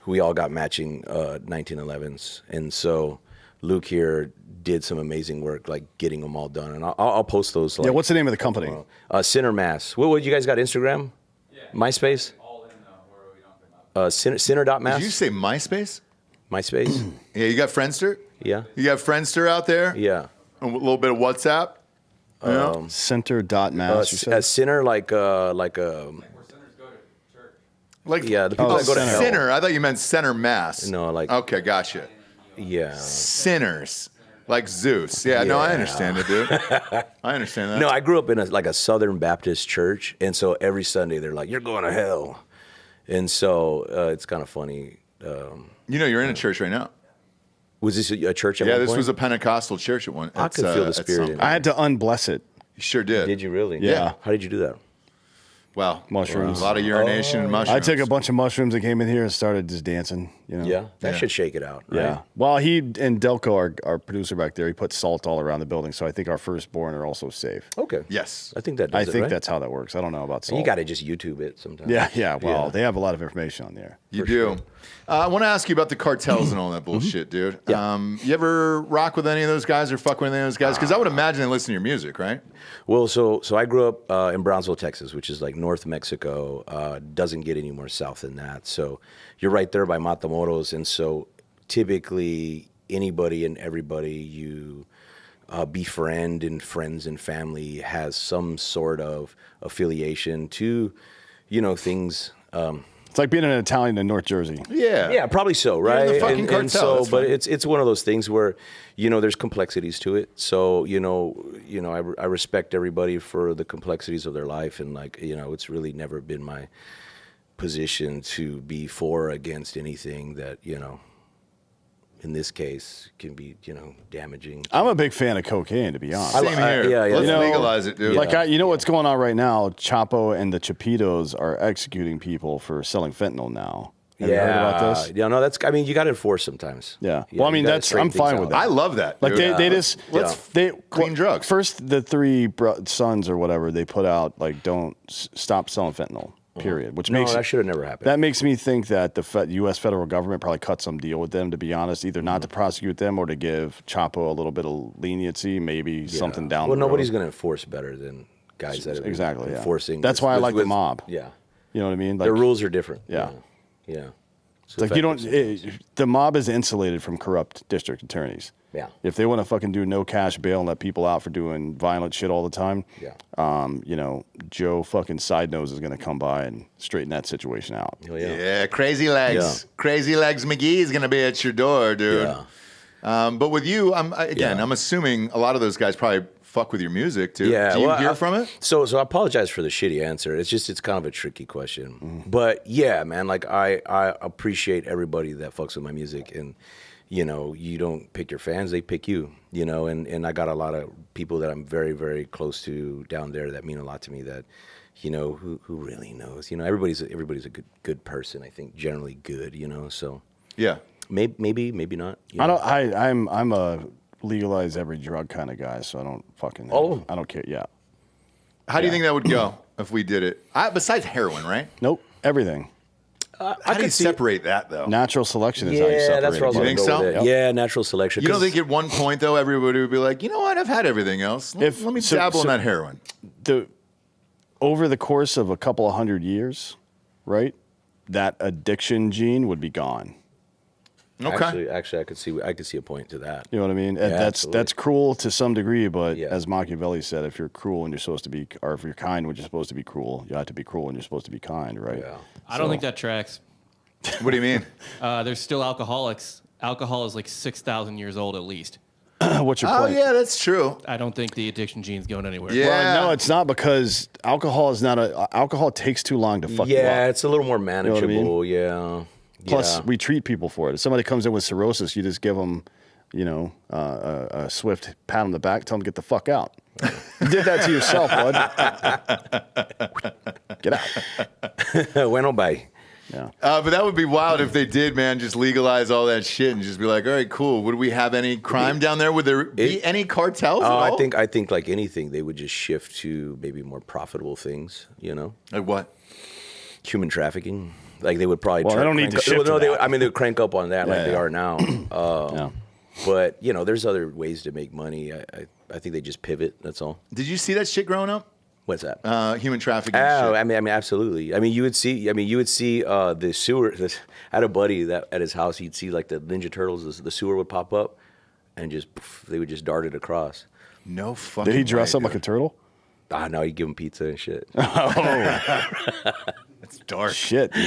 D: we all got matching 1911s, and so Luke here did some amazing work, like getting them all done, and I'll post those. Like,
C: What's the name of the company?
D: Sinner Mass. What you guys got? Instagram? Yeah. MySpace?
G: All in where we don't get
D: Sinner.mass?
A: Did you say MySpace?
D: MySpace?
A: Yeah, you got Friendster?
D: Yeah.
A: You got Friendster out there?
D: Yeah.
A: A little bit of WhatsApp?
C: Center.mass.
D: Sinner like
G: where sinners go to church.
A: Like
D: yeah, the people that go to hell.
A: Sinner. I thought you meant Center Mass.
D: No, like
A: Okay, gotcha.
D: yeah.
A: Sinners. Like Zeus. Yeah, no, I understand it, dude. I understand that.
D: No, I grew up in a Southern Baptist church, and so every Sunday they're like, "You're going to hell," and so it's kind of funny.
A: You know, you're in a church right now.
D: Was this a church? At
A: Yeah,
D: one
A: this
D: point?
A: was a Pentecostal church at one.
D: I could feel the spirit in it.
C: I had to unbless it.
A: You sure did.
D: Did you really?
C: Yeah.
D: How did you do that?
A: Well,
C: Mushrooms.
A: A lot of urination and mushrooms.
C: I took a bunch of mushrooms and came in here and started just dancing. You know?
D: Yeah, that should shake it out. Right?
C: Yeah. Well, he and Delco, our producer back there, he put salt all around the building, so I think our firstborn are also safe.
D: Okay.
A: Yes.
D: I think that.
C: I
D: Does
C: think
D: it, right?
C: that's how that works. I don't know about salt.
D: You got to just YouTube it sometimes.
C: Yeah. Well, they have a lot of information on there.
A: You do. I want to ask you about the cartels and all that bullshit, dude.
D: Yeah.
A: You ever rock with any of those guys or fuck with any of those guys? Because I would imagine they listen to your music, right?
D: Well, so I grew up in Brownsville, Texas, which is like North Mexico. Doesn't get any more south than that. So you're right there by Matamoros, and so typically anybody and everybody you befriend and friends and family has some sort of affiliation to, things.
C: It's like being an Italian in North Jersey.
D: Yeah, probably so, right?
A: the fucking cartel,
D: so,
A: that's
D: but
A: fine.
D: it's one of those things where, there's complexities to it. So, I respect everybody for the complexities of their life, and it's really never been my position to be for or against anything that, in this case can be, damaging.
C: I'm a big fan of cocaine, to be honest.
A: Same here.
D: Yeah.
A: Let's legalize it, dude.
C: Like, what's going on right now? Chapo and the Chapitos are executing people for selling fentanyl now. Have you heard about this?
D: Yeah, no, you got to enforce sometimes.
C: Yeah.
D: You
C: Well,
D: you gotta straighten
C: I'm fine
D: things
C: with
D: out.
C: that.
A: I love that.
C: Like
A: dude.
C: they just
A: clean drugs.
C: First, the 3 sons or whatever, they put out like don't stop selling fentanyl. Period. Which makes
D: that should have never happened.
C: That makes me think that the U.S. federal government probably cut some deal with them. To be honest, either not to prosecute them or to give Chapo a little bit of leniency, maybe something down.
D: Well,
C: the road.
D: nobody's going to enforce better than guys that are enforcing.
C: That's why I like the mob.
D: Yeah,
C: you know what I mean.
D: Their rules are different.
C: Yeah.
D: It's
C: like you don't. The mob is insulated from corrupt district attorneys.
D: Yeah.
C: If they want to fucking do no cash bail and let people out for doing violent shit all the time, Joe fucking Side Nose is going to come by and straighten that situation out.
A: Yeah, Crazy Legs.
D: Yeah.
A: Crazy Legs McGee is going to be at your door, dude.
D: Yeah.
A: But with you, I'm assuming a lot of those guys probably fuck with your music too.
D: Yeah.
A: Do you hear from it?
D: So I apologize for the shitty answer. It's kind of a tricky question. But yeah, man, like I appreciate everybody that fucks with my music, and you know, you don't pick your fans, they pick you, you know, and I got a lot of people that I'm very, very close to down there that mean a lot to me that, you know, who really knows, you know, everybody's a good person, I think, generally good, you know, so.
A: Yeah.
D: Maybe not. You know?
C: I'm a legalize every drug kind of guy, so I don't fucking. I don't care. Yeah.
A: How do you think that would go if we did it? Besides heroin, right?
C: Nope. Everything.
A: How do you separate that though?
C: Natural selection is how you separate
D: that's where I was
A: You
D: going
A: think
D: to go
A: so?
D: with it.
A: Yep.
D: Yeah, natural selection.
A: You don't think at one point though everybody would be like, you know what? I've had everything else. Let me dabble in that heroin.
C: Over the course of a couple of 100 years, right? That addiction gene would be gone.
A: Okay.
D: Actually, I could see a point to that.
C: You know what I mean?
D: Yeah,
C: that's cruel to some degree, but
D: Yeah.
C: as Machiavelli said, if you're cruel and you're supposed to be, or if you're kind when you're supposed to be cruel, you have to be cruel and you're supposed to be kind, right?
D: Yeah.
F: I don't think that tracks.
A: What do you mean?
F: There's still alcoholics. Alcohol is like 6,000 years old at least.
C: What's your point?
A: Yeah, that's true.
F: I don't think the addiction gene's going anywhere.
A: Yeah.
C: Well, no, it's not, because alcohol takes too long to fuck you up.
D: Yeah, it's a little more manageable.
C: You know what
D: Yeah.
C: Plus, we treat people for it. If somebody comes in with cirrhosis, you just give them, you know, a swift pat on the back, tell them to get the fuck out. You did that to yourself, bud. Get out.
D: Bueno, bye.
C: Yeah.
A: But that would be wild if they did, man. Just legalize all that shit and just be like, all right, cool. Would we have any crime down there? Would there be any cartels? At all?
D: I think like anything, they would just shift to maybe more profitable things. You know,
A: Like what?
D: human trafficking. Like they would probably.
C: Well, they don't need to shift to
D: they
C: that.
D: would, I mean, they would crank up on that like they are now.
C: Yeah.
D: But you know, there's other ways to make money. I think they just pivot. That's all.
A: Did you see that shit growing up?
D: What's that?
A: Human trafficking.
D: Oh,
A: shit.
D: I mean, absolutely. I mean, you would see the sewer. I had a buddy that at his house, he'd see like the Ninja Turtles. The sewer would pop up, and just they would just dart it across.
A: No fucking.
C: Did he dress
A: way,
C: up like a
A: dude.
C: turtle?
D: Ah, no, he'd give him pizza and shit.
A: It's dark.
C: Shit, dude.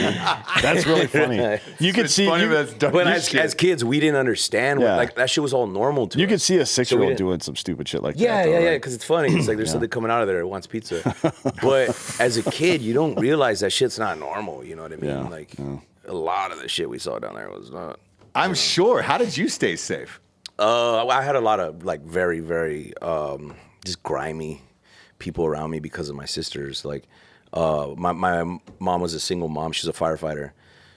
C: That's really funny. You could
A: It's
C: see
A: funny,
C: you,
A: but it's dark
D: But
A: as shit.
D: as kids, we didn't understand.
C: Yeah.
D: Like that shit was all normal to us.
C: you could see a 6-year-old
D: didn't-
C: doing some stupid shit like
D: Yeah,
C: that. though,
D: yeah,
C: right?
D: because it's funny. It's like there's something coming out of there that wants pizza. But as a kid, you don't realize that shit's not normal. You know what I mean?
C: Yeah,
D: Like a lot of the shit we saw down there was not.
A: I'm sure. How did you stay safe?
D: I had a lot of like very, very just grimy people around me because of my sisters. Like my mom was a single mom. She's a firefighter.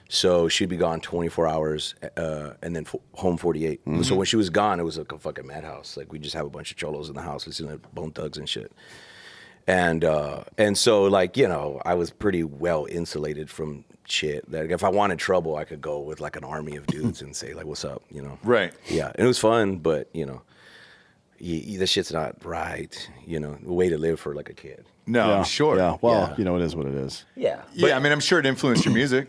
D: So she'd be gone 24 hours and then home 48.
C: Mm-hmm.
D: So when she was gone, it was like a fucking madhouse. Like we just have a bunch of cholos in the house listening to Bone Thugs and shit. And so like, you know, I was pretty well insulated from shit. That if I wanted trouble, I could go with like an army of dudes and say like, what's up, you know?
A: Right.
D: Yeah, and it was fun, but you know, this shit's not right. You know, the way to live for like a kid.
A: No,
C: Yeah,
A: I'm sure.
C: Yeah, well,
D: Yeah.
C: you know, it is what it is.
D: Yeah,
A: Yeah, I mean, I'm sure it influenced your music.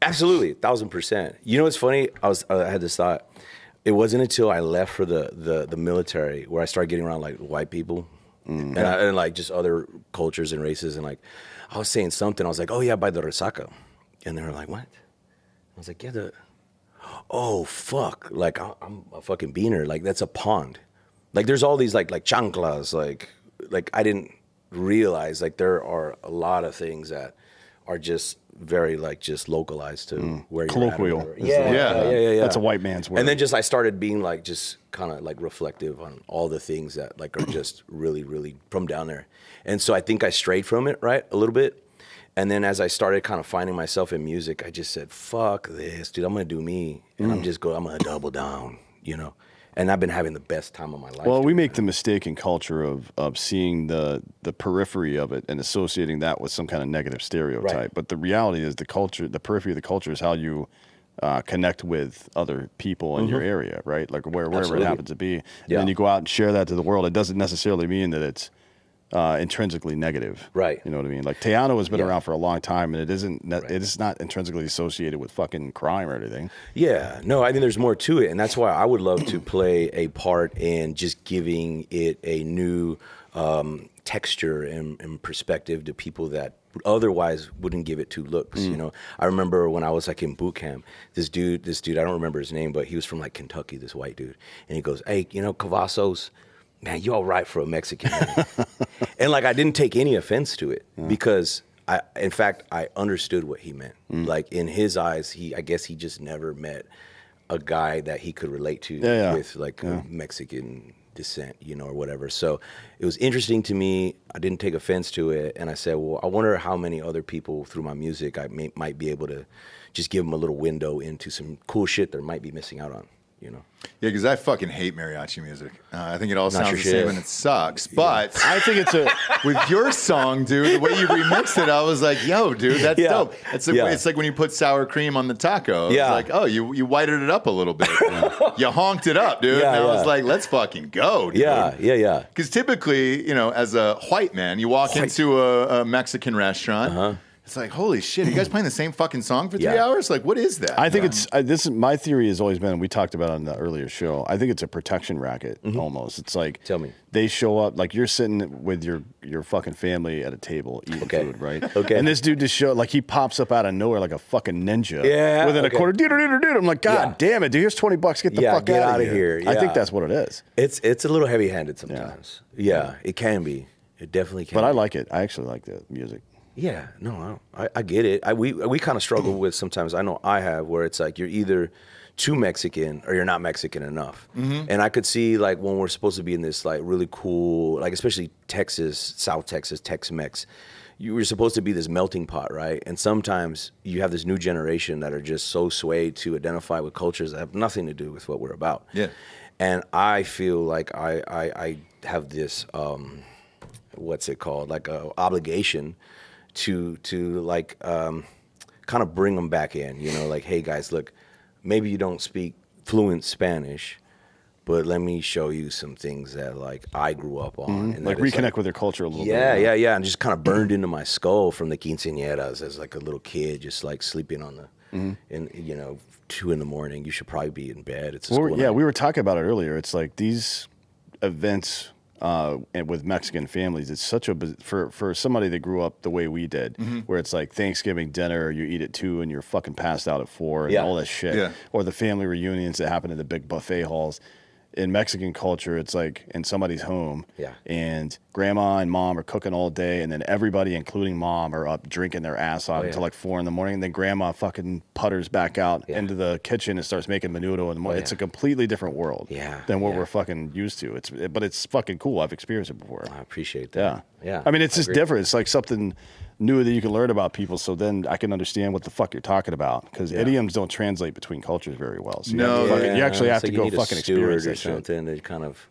D: absolutely, 1000%. You know what's funny? I had this thought. It wasn't until I left for the military where I started getting around like white people and like just other cultures and races, and like I was saying something. I was like, oh yeah, by the resaca, and they were like, what? I was like, yeah, oh fuck, like I'm a fucking beaner. Like that's a pond. Like there's all these like chanclas. Like I didn't realize like there are a lot of things that are just very like just localized to where you're
C: Colloquial.
D: at. Or
C: is
D: whatever. Yeah.
C: That's a white man's word.
D: And then just I started being like just kind of like reflective on all the things that like are just really, really from down there. And so I think I strayed from it, right, a little bit. And then as I started kind of finding myself in music, I just said, fuck this, dude, I'm going to do me. And I'm going to double down, you know. And I've been having the best time of my life.
C: Well, we
D: doing
C: make
D: that.
C: the mistake in culture of seeing the periphery of it and associating that with some kind of negative stereotype.
D: Right.
C: But the reality is the periphery of the culture is how you connect with other people in your area, right? Like wherever
D: Absolutely.
C: it happens to be. And
D: Yeah.
C: then you go out and share that to the world. It doesn't necessarily mean that it's intrinsically negative.
D: Right.
C: You know what I mean? Like Teano has been
D: Yeah.
C: around for a long time, and it is not intrinsically associated with fucking crime or anything.
D: Yeah, no, I think there's more to it, and that's why I would love to play a part in just giving it a new texture and perspective to people that otherwise wouldn't give it two looks. You know, I remember when I was like in boot camp, this dude, I don't remember his name, but he was from like Kentucky, this white dude, and he goes, "Hey, you know, Cavazos, man, you all right for a Mexican." Man. And like I didn't take any offense to it because in fact, I understood what he meant. Like in his eyes, I guess he just never met a guy that he could relate to with like Mexican descent, you know, or whatever. So it was interesting to me. I didn't take offense to it, and I said, well, I wonder how many other people through my music I might be able to just give them a little window into some cool shit they might be missing out on, you know.
A: Yeah, because I fucking hate mariachi music. I think it all
D: Not
A: sounds
D: your
A: the
D: shit.
A: same and it sucks. But
C: I think it's a.
A: with your song, dude, the way you remixed it, I was like, yo, dude, that's dope. It's like when you put sour cream on the taco. It's like, oh, you whited it up a little bit. You honked it up, dude. And I was like, let's fucking go, dude.
D: Yeah.
A: Because typically, you know, as a white man, you walk into a Mexican restaurant. It's like, holy shit, are you guys playing the same fucking song for 3 hours? Like, what is that?
C: I think this is my theory has always been, we talked about it on the earlier show. I think it's a protection racket almost. It's like,
D: tell me,
C: they show up, like you're sitting with your fucking family at a table eating food, right?
D: Okay.
C: And this dude just like he pops up out of nowhere like a fucking ninja.
D: Yeah.
C: Within a quarter. Dude. I'm like, God damn it, dude, here's $20. Get the fuck
D: get
C: out of
D: here.
C: I think that's what it is.
D: It's a little heavy-handed sometimes. Yeah, it can be. It definitely can.
C: But I like it. I actually like the music.
D: Yeah, no, I get it. We kind of struggle with sometimes. I know I have where it's like you're either too Mexican or you're not Mexican enough. And I could see like when we're supposed to be in this like really cool, like especially Texas, South Texas, Tex-Mex, you were supposed to be this melting pot, right? And sometimes you have this new generation that are just so swayed to identify with cultures that have nothing to do with what we're about.
A: Yeah.
D: And I feel like I have this what's it called, like a obligation to like kind of bring them back in, you know, like, hey guys, look, maybe you don't speak fluent Spanish, but let me show you some things that like I grew up on. And
C: like reconnect with their culture a little bit.
D: Yeah. And just kind of burned into my skull from the quinceañeras as like a little kid, just like sleeping on the, and you know, 2 a.m. You should probably be in bed. It's a school night.
C: We were talking about it earlier. It's like these events and with Mexican families, it's such for somebody that grew up the way we did, where it's like Thanksgiving dinner, you eat at 2 and you're fucking passed out at 4 and all that shit, or the family reunions that happen in the big buffet halls. In Mexican culture, it's like in somebody's home, and grandma and mom are cooking all day, and then everybody, including mom, are up drinking their ass off until like 4 a.m. And then grandma fucking putters back out into the kitchen and starts making menudo in the morning. It's a completely different world than what we're fucking used to. But it's fucking cool. I've experienced it before.
D: I appreciate that. Yeah.
C: I mean, it's just different. It's like something new that you can learn about people, so then I can understand what the fuck you're talking about, because idioms don't translate between cultures very well. So you actually have to go fucking experience that shit.
D: Something to kind of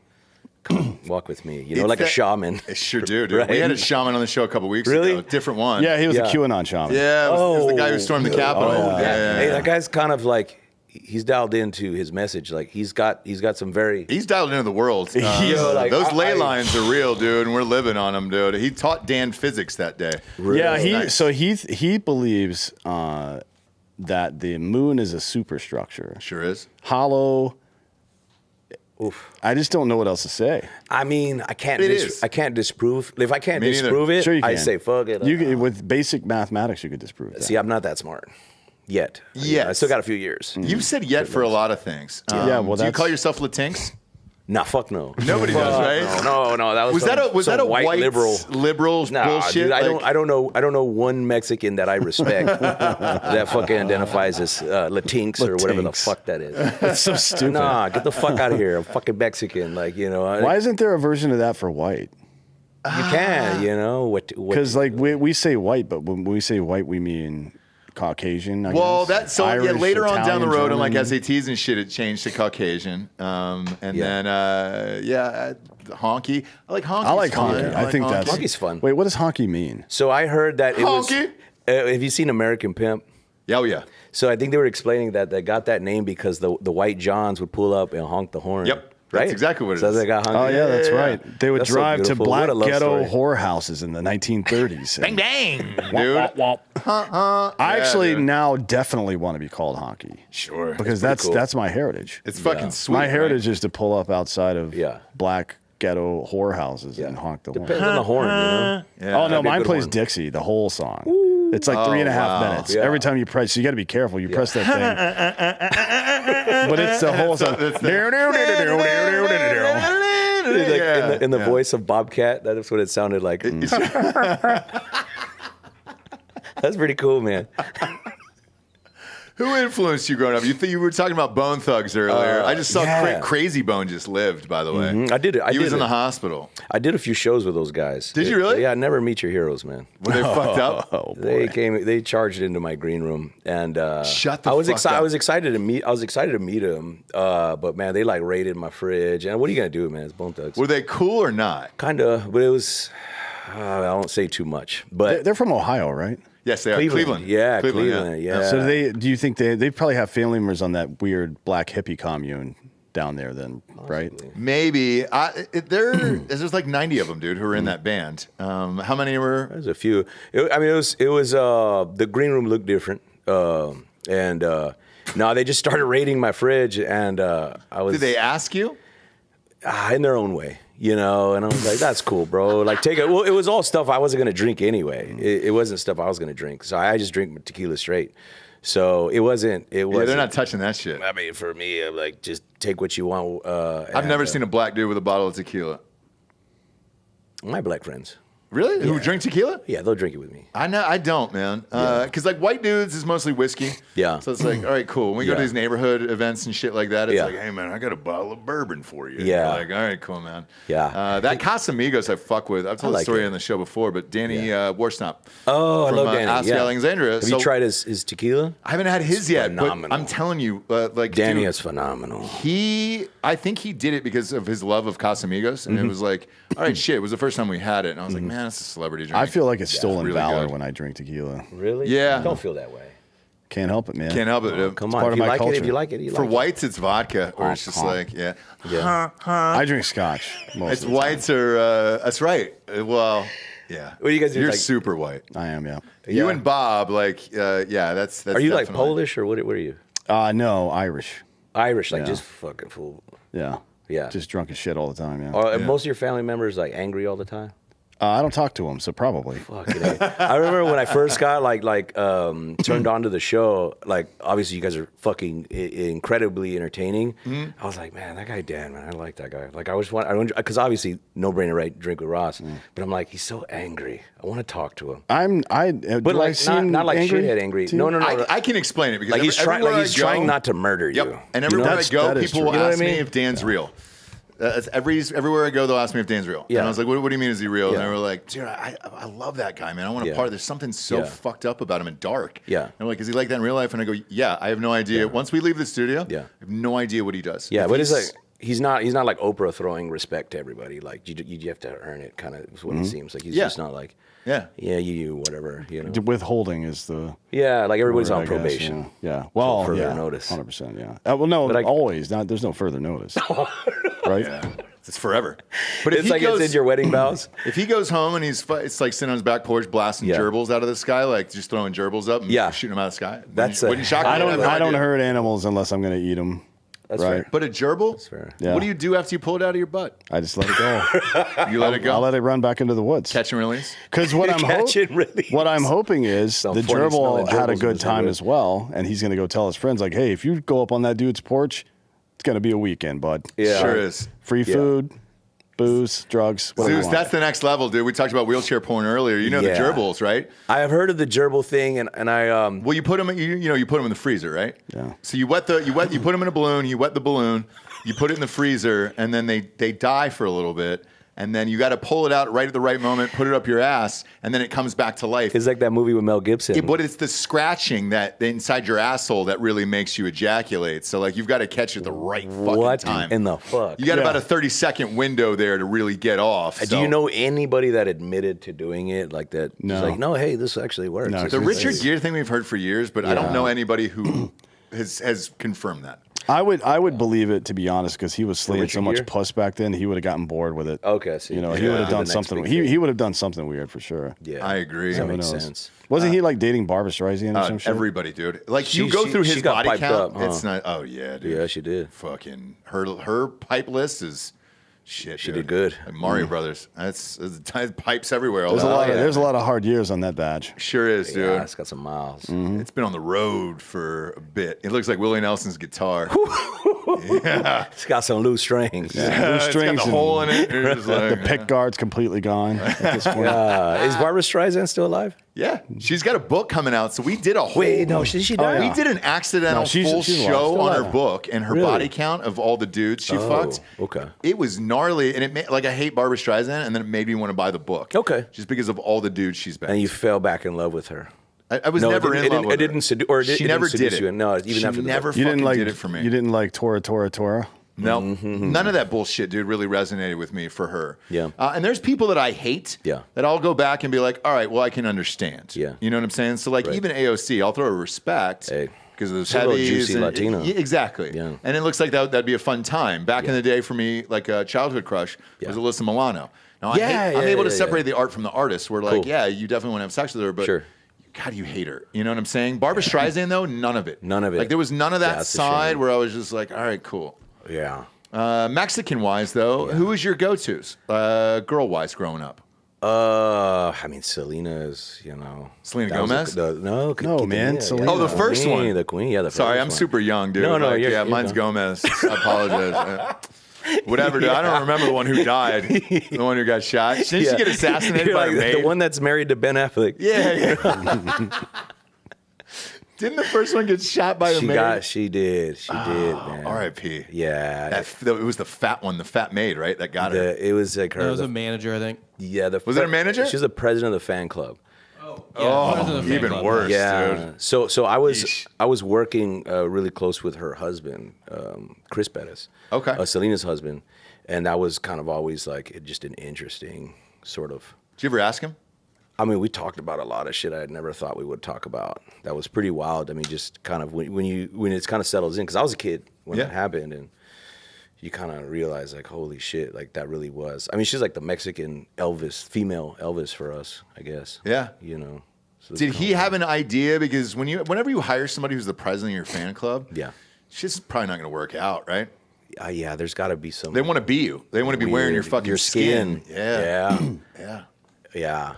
D: come walk with me, you know, like a shaman.
A: It sure do, dude.
D: Right?
A: We had a shaman on the show a couple weeks ago. Different one.
C: Yeah, he was a QAnon shaman.
A: Yeah, it was the guy who stormed the Capitol.
D: Hey, that guy's kind of like, he's dialed into his message. Like he's got some very.
A: He's dialed into the world. Those ley lines are real, dude, and we're living on them, dude. He taught Dan physics that day.
C: Really? Yeah, he believes that the moon is a superstructure.
A: Sure is.
C: Hollow. Oof. I just don't know what else to say.
D: I mean, I can't disprove. If I can't disprove it, I say fuck it.
C: With basic mathematics, you could disprove that.
D: See, I'm not that smart. Yet. I still got a few years.
A: You've said yet for a lot of things. Do you call yourself Latinx?
D: Nah, fuck no.
A: Nobody does, right?
D: No. That was a
A: white liberal bullshit?
D: Dude, I don't know one Mexican that I respect that fucking identifies as Latinx or whatever the fuck that is.
C: That's so stupid.
D: Nah, get the fuck out of here. I'm fucking Mexican. Like, you know.
C: Why isn't there a version of that for white?
D: You can, you know.
C: Because like we say white, but when we say white, we mean Caucasian. Irish,
A: later on down the road,
C: German.
A: on like SATs and shit, it changed to Caucasian. Then honky. I like honky.
C: I like honky. I think that's
D: honky's fun.
C: Wait, what does honky mean?
D: So I heard that it
A: honky.
D: Have you seen American Pimp?
A: Oh yeah.
D: So I think they were explaining that they got that name because the white Johns would pull up and honk the horn.
A: Yep.
D: Right?
A: That's exactly what it
D: so
A: is.
D: They got honky.
C: Oh yeah, that's right. They would
D: That's
C: drive
D: so
C: to black
D: What a
C: ghetto
D: story.
C: whorehouses in the 1930s.
A: Bang bang, dude.
C: I actually now definitely want to be called honky.
A: Sure.
C: Because
D: cool.
C: that's my heritage.
A: It's fucking sweet.
C: My heritage is to pull up outside of
D: Yeah.
C: black ghetto whorehouses and honk the horn.
D: Depends on the horn, you know.
A: Yeah.
C: Oh no,
D: That'd be a
C: mine
D: good
C: plays
D: one.
C: Dixie the whole song. It's like 3.5 minutes.
D: Yeah.
C: Every time you press, so you got to be careful. You press that thing, but it's the whole song.
D: In the voice of Bobcat, that's what it sounded like. That's pretty cool, man.
A: Who influenced you growing up? You were talking about Bone Thugs earlier. I just saw Crazy Bone just lived, by the way.
D: Mm-hmm. I did it.
A: He was in the hospital.
D: I did a few shows with those guys.
A: Did you really?
D: Yeah, never meet your heroes, man.
A: Were they fucked up?
C: Oh, boy.
D: They charged into my green room, and
A: Shut the
D: I was
A: fuck up.
D: I was excited to meet him, but man, they like raided my fridge. And what are you gonna do, man? It's Bone Thugs.
A: Were they cool or not?
D: Kinda, but it was. I won't say too much, but
C: They're from Ohio, right?
A: Yes, they are. Cleveland.
D: Yeah, Cleveland. Yeah.
C: So do you think they probably have family members on that weird black hippie commune down there then, right?
A: Maybe. There's like 90 of them, dude, who are in that band. How many were?
D: There's a few. It was the green room looked different, and no, they just started raiding my fridge, and I was.
A: Did they ask you?
D: In their own way, you know, and I was like, that's cool, bro. Like, take it. Well, it was all stuff I wasn't going to drink anyway. It wasn't stuff I was going to drink. So I just drink tequila straight. So it wasn't.
A: Yeah, they're not touching that shit.
D: I mean, for me, I'm like, just take what you want.
A: I've never seen a black dude with a bottle of tequila.
D: My black friends.
A: Really? Who drink tequila?
D: Yeah, they'll drink it with me.
A: I know. I don't, man. Because like white dudes is mostly whiskey.
D: Yeah.
A: So it's like, all right, cool. When we go to these neighborhood events and shit like that, it's
D: Yeah.
A: like, hey man, I got a bottle of bourbon for you.
D: Yeah.
A: You're like, all right, cool, man.
D: Yeah.
A: That Casamigos I fuck with. I've told the
D: like
A: story
D: it.
A: on the show before, but Danny Warsnop.
D: Oh, I
A: from,
D: love Danny.
A: Oscar, Alexandria.
D: Have you tried his tequila?
A: I haven't had his yet, but
D: phenomenal.
A: I'm telling you, like
D: Danny
A: dude,
D: is phenomenal.
A: I think he did it because of his love of Casamigos, and it was like, all right, shit. It was the first time we had it, and I was like, man, that's a celebrity drink.
C: I feel like it's stolen
A: really
C: valor
A: good.
C: when I drink tequila.
D: Really?
A: Yeah.
D: Don't feel that way.
C: Can't help it, man.
A: Can't help it. dude.
D: Come
C: part
D: on.
C: of
D: If you
C: my
D: like it,
C: culture.
D: if you like it, you
A: For
D: like
A: whites, it's vodka, or it's just
C: Honk,
A: like, yeah.
D: it. Yeah.
C: I drink scotch. Most
A: It's
C: of the time.
A: whites are. That's right. Well, yeah.
D: What do you guys do,
A: You're
D: like-
A: super white.
C: I am, yeah.
A: You
D: Yeah.
A: and Bob, like, yeah. That's.
D: Are you like
A: definitely-
D: Polish or what are you?
C: No, Irish.
D: Irish, like
C: Yeah.
D: just fucking fool.
C: Yeah.
D: Yeah.
C: Just drunk as shit all the time, yeah.
D: Are most of your family members like angry all the time?
C: I don't talk to them, so probably.
D: Fucking A. I remember when I first got turned on to the show. Like, obviously, you guys are fucking incredibly entertaining. I was like, man, that guy Dan, man, I like that guy. Like, I want, because obviously, no brainer, right? Drink with Ross. But I'm like, he's so angry. I want to talk to him.
C: But
D: But like, not like shithead angry.
C: to you?
D: No.
A: I can explain it because
D: Like he's trying. Like
A: everywhere
D: he's
A: I go-
D: trying not to murder you.
A: Yep. And everywhere I go,
C: that is
A: people will
C: true. You know
A: ask
D: what I
A: me
D: mean?
A: if Dan's real. Everywhere I go, they'll ask me if Dan's real.
D: Yeah.
A: And I was like, what do you mean is he real? And
D: Yeah.
A: they were like, dude, I love that guy, man. I want to
D: Yeah.
A: part. There's something so
D: Yeah.
A: fucked up about him and dark.
D: Yeah.
A: And they're like, is he like that in real life? And I go, yeah, I have no idea. Once we leave the studio,
D: Yeah.
A: I have no idea what he does.
D: Yeah,
A: If
D: but it's
A: he's-
D: like he's not like Oprah throwing respect to everybody. Like you have to earn it. Kind of is what it seems like. He's
A: Yeah.
D: just not like
A: Yeah.
D: you whatever. You know.
C: Withholding is the
D: Yeah, like everybody's
C: word,
D: on
C: I guess,
D: probation.
C: Yeah. Well,
D: further
C: yeah,
D: notice.
C: 100%. Yeah. Well, no,
D: But I-
C: always. There's no further notice. Right?
A: It's forever. But if
D: It's
A: he
D: like
A: goes,
D: it's in your wedding vows.
A: if he goes home and it's like sitting on his back porch blasting
D: Yeah.
A: gerbils out of the sky, like just throwing gerbils up and
D: Yeah.
A: shooting them out of the sky.
D: That's
A: wouldn't shock me.
C: I don't.
A: have no
C: I don't
A: idea.
C: hurt animals unless I'm going to eat them.
D: That's
C: right.
D: fair.
A: But a gerbil?
D: fair.
C: Yeah.
A: What do you do after you pull it out of your butt?
C: I just let it go.
A: You let it go?
C: I'll let it run back into the woods.
A: Catch and release?
C: Because what I'm
D: Catch and release.
C: what I'm hoping is
D: Some
C: the
D: funny smelling
C: gerbil had a
D: gerbils in
C: good
D: his
C: time
D: neighborhood.
C: as well, and he's going to go tell his friends like, "Hey, if you go up on that dude's porch, it's going to be a weekend, bud.
D: Yeah.
A: Sure is.
C: Free food, booze, drugs, whatever
A: Zeus,
C: you want."
A: that's the next level, dude. We talked about wheelchair porn earlier. You know
D: Yeah.
A: the gerbils, right?
D: I have heard of the gerbil thing, and I
A: Well, you put them, you put them in the freezer, right?
C: Yeah.
A: So you put them in a balloon. You wet the balloon. You put it in the freezer, and then they die for a little bit, and then you got to pull it out right at the right moment, put it up your ass, and then it comes back to life.
D: it's like that movie with Mel Gibson.
A: But it's the scratching that inside your asshole that really makes you ejaculate. So like you've got to catch it at the right fucking
D: what
A: time.
D: in the fuck?
A: You got about a 30-second window there to really get off.
D: Do
A: so-
D: you know anybody that admitted to doing it like that?
C: No.
D: It's like, no, hey, this actually works.
C: No,
D: This
A: The
D: is
A: Richard
D: nice.
A: Gere thing we've heard for years, but I don't know anybody who has confirmed that.
C: I would believe it, to be honest, because he was slaying
D: Richard
C: so much
D: Gere?
C: puss back then. He would have gotten bored with it.
D: Okay, so
C: he would
A: Yeah.
C: have done
D: The next
C: something.
D: big thing.
C: He would have done something weird for sure.
D: Yeah,
A: I agree.
D: That
C: Who
D: makes
C: knows?
D: sense.
C: Wasn't he like dating Barbara Streisand or some shit?
A: Everybody, dude. Like
D: She-
A: you go
D: she-
A: through his
D: she got
A: body
D: piped
A: count.
D: up, huh?
A: It's not. Oh yeah, dude.
D: Yeah, she did.
A: Fucking her pipe list is shit.
D: She
A: dude.
D: did good.
A: Like Mario Brothers. That's pipes everywhere. All
C: There's a
A: the
C: lot.
A: time.
C: There's a lot of hard years on that badge.
A: Sure is, dude.
D: Yeah, it's got some miles.
A: It's been on the road for a bit. It looks like Willie Nelson's guitar.
D: It's got some loose strings.
C: Loose
A: It's got
C: strings
A: the
C: and
A: hole in it. You're just like,
C: the pick guard's completely gone at this point.
D: Is Barbara Streisand still alive?
A: yeah, she's got a book coming out. So we did a whole.
D: Wait, no, she died.
A: We did an accidental
C: No, she's
A: full
C: alive.
A: show
C: Still
A: on her
C: alive.
A: book and her
D: Really?
A: body count of all the dudes she fucked.
D: Okay.
A: It was gnarly, and it made, like I hate Barbara Streisand, and then it made me want to buy the book.
D: Okay.
A: Just because of all the dudes she's been.
D: And you fell back in love with her.
A: I was never in love with her.
D: It didn't seduce, or
A: She
D: it
A: never
D: didn't seduce
A: did it.
D: you. No, even
A: She
D: after the
A: never
D: book.
C: You
A: fucking
C: didn't like
A: did it for me.
C: You didn't like Tora.
A: No, none of that bullshit, dude, really resonated with me for her.
D: Yeah.
A: And there's people that I hate
D: Yeah.
A: that I'll go back and be like, all right, well, I can understand.
D: Yeah.
A: You know what I'm saying? So, like,
D: Right.
A: even AOC, I'll throw her respect
D: Hey.
A: because of those
D: She's a little
A: heavies.
D: juicy
A: and-
D: Latina.
A: Yeah, exactly.
D: Yeah.
A: And it looks like that'd be a fun time. Back in the day for me, like a childhood crush was
D: Yeah.
A: Alyssa Milano. Now,
D: Yeah,
A: I'm able to
D: yeah.
A: separate the art from the artist. Where, like,
D: Cool.
A: yeah, you definitely want to have sex with her, but
D: Sure.
A: God, you hate her. You know what I'm saying? Barbara Streisand, though, none of it.
D: None of it.
A: Like, there was none of that
D: That's a
A: side
D: shame.
A: where I was just like, all right, cool.
D: Yeah.
A: Mexican-wise, though, who was your go-tos, girl-wise, growing up?
D: I mean, Selena is,
A: Selena
D: that was
A: Gomez?
C: No, man, Selena.
A: Oh, the first
D: Queen,
A: one.
D: The Queen, yeah, the
A: Sorry,
D: first
A: I'm
D: one.
A: super young, dude.
D: No,
A: Like,
D: you're
A: mine's
D: fine.
A: Gomez. I apologize. Whatever, dude. I don't remember the one who died, the one who got shot. Didn't she get assassinated
D: You're
A: by
D: like
A: a maid?
D: the one that's married to Ben Affleck.
A: Yeah. Didn't the first one get shot by a maid?
D: She did, man.
A: R.I.P.
D: Yeah.
A: It was the fat one, the fat maid, right? That got her.
D: It was like her.
F: That was a manager, I think.
D: yeah,
A: Was it a manager?
D: She was the president of the fan club.
A: Oh, even worse,
D: Yeah.
A: dude.
D: So I was
A: Yeesh.
D: I was working really close with her husband, Chris Pettis.
A: Okay.
D: Selena's husband, and that was kind of always like just an interesting sort of.
A: Did you ever ask him?
D: I mean, we talked about a lot of shit I had never thought we would talk about. That was pretty wild. I mean, just kind of when it's kind of settles in, because I was a kid when
A: Yeah.
D: that happened, and you kind of realize like, holy shit, like that really was. I mean, she's like the Mexican Elvis, female Elvis for us, I guess.
A: Yeah.
D: So it's
A: Did
D: kinda
A: he
D: wild.
A: have an idea? Because whenever you hire somebody who's the president of your fan club,
D: Yeah.
A: shit's probably not going to work out, right?
D: Yeah, there's got to be some.
A: They want to be you. They want to be wearing your
D: weird-
A: fucking skin. Yeah.
D: Yeah. Yeah.